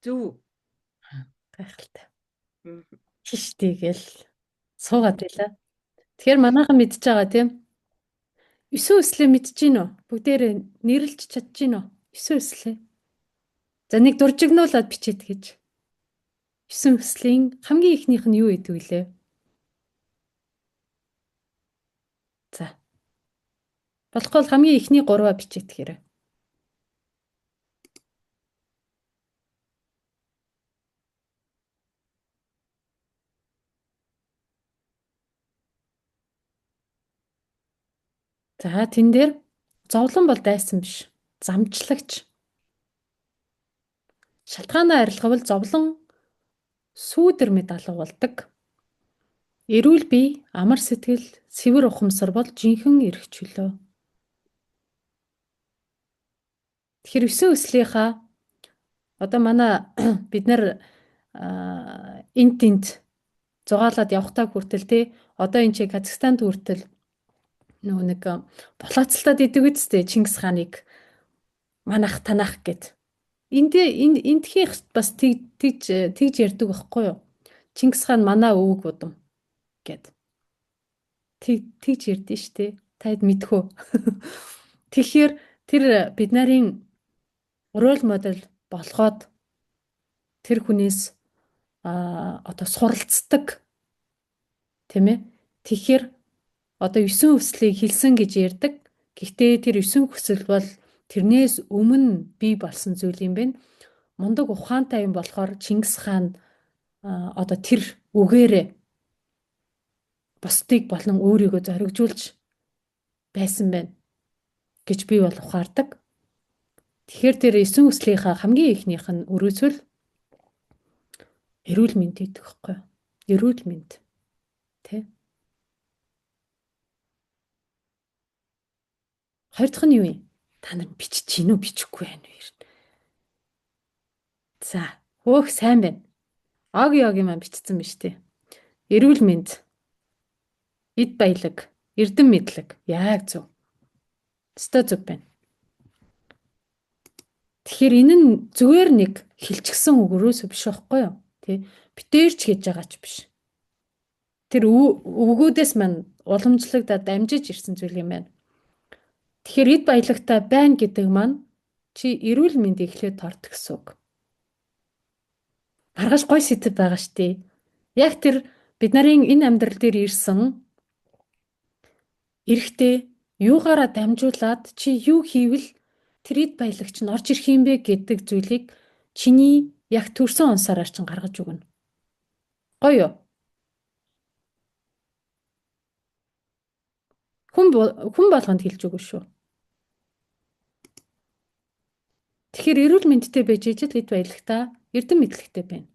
Зөв. Гайхалтай. Мгм. Тийш тэгэл суугаад байла. Тэгэхээр манайхан мэдж байгаа тийм. 9 өслөө мэдж гин үү? Бүгдээрээ нэрлж чадж гин үү? 9 өслөө. За нэг дуржигнуулаад бичээд гэж. 9 өслийн хамгийн ихнийх нь юу гэдэг вүлээ? За. Болохгүй бол хамгийн ихний 3-аа бичээд хэрэг. За тэн дээр зовлон бол дайсан биш. Замчлагч. Шалтгаанаа арилгавал зовлон сүүдэр мэд алга болдог. Эрүүл бие, амар сэтгэл, сэвэр ухамсар бол жинхэнэ эрх чөлөө. Тэгэхээр 9 өслийнхаа одоо манай бид нар энт зугаалаад явхтаа хүртэл те одоо энэ чи Казахстанд хүртэл нөгөө нэг булаацалтад идэг үсттэй Чингис хааныг манах танах гэд. Эндхийн бас тэгж ярьдаг байхгүй юу? Чингис хаан манай өвөг удам гэд. Тэгж ярьдэн штэ. Таад мэдхүү. Тэгэхээр тэр бид нарын роль модель болоход тэр хүнээс одоо суралцдаг тийм ээ. Тэгэхээр одоо 9 хүслийг хэлсэн гэж ярьдаг. Гэхдээ тэр 9 хүсэл бол тэрнээс өмнө бий болсон зүйл юм байна. Мундаг ухаантай юм болохоор Чингис хаан одоо тэр үгээрээ бусдыг болон өөрийгөө зоригжуулж байсан байна гэж би бол ухаардаг. Тэгэхээр тэр 9 хүслийнхаа хамгийн ихнийх нь өрөөсөл эрүүл мэнд гэдэг хэвхэв. Эрүүл мэнд. Тэ? Хоёр дахь нь юу юм? Та нар бичиж гинүү бичихгүй байна вэ? За, хөөх сайн байна. Огийн маань бичсэн биз дээ. Эрүүл мэнд, эд баялаг, эрдэм мэдлэг. Яг зөв. Өстой зөв байна. Тэгэхээр энэ нь зүгээр нэг хилчгсэн үг өрөөсөө биш байхгүй юу? Тэ? Битээрч хийж байгаа ч биш. Тэр өггүүдээс маань уламжлагдаад дамжиж ирсэн зүйл юм байна. Тэгэхээр эд баялагтай байна гэдэг маань чи эрүүл мэндийг эхлээд торт гэсэн үг. Маргааш гой сэтэв байгаа штий. Яг тэр бид нарын энэ амьдрал дээр ирсэн эрэхтэй юугаараа дамжуулаад чи юу хийвэл тэр эд баялагч нь орж ирэх юм бэ гэдэг зүйлийг чиний яг төрсөн онсаараа чинь гаргаж өгнө. Гоё юу? Хүн болгонд хэлж өгнө шүү. Тэгэхээр эрүүл мэндтэй байж ижил эд баялагтай эрдэм мэдлэгтэй байна.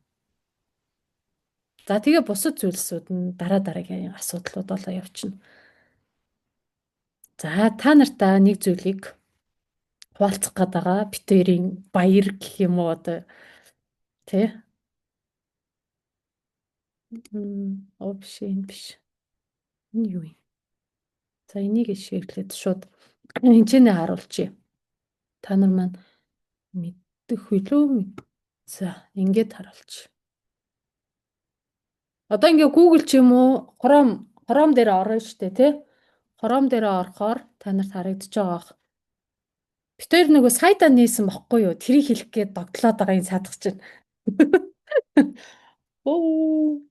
За тэгээ бусад зүйлсүүд нь дараагийн асуудлууд болоо явчихна. За та нартай нэг зүйлийг хуваалцах гээд байгаа. Бит хоёрын баяр гэх юм уу одоо тий? Оо биш энэ биш. Энэ юу юм? За энийг шийдлээд шууд хинчээнэ харуулчих. Та нар маань мэддэх хүлөө. За ингээд харуулчих. Одоо ингээ Google ч юм уу Chrome дээр орно штэ тий? Chrome дээр орохоор та нарт харагдаж байгаа. Бид хоёр нөгөө сайдаа нээсэн бохгүй юу? Тэрийг хэлэх гээд догтлоод байгаа юм саадах чинь. Оо.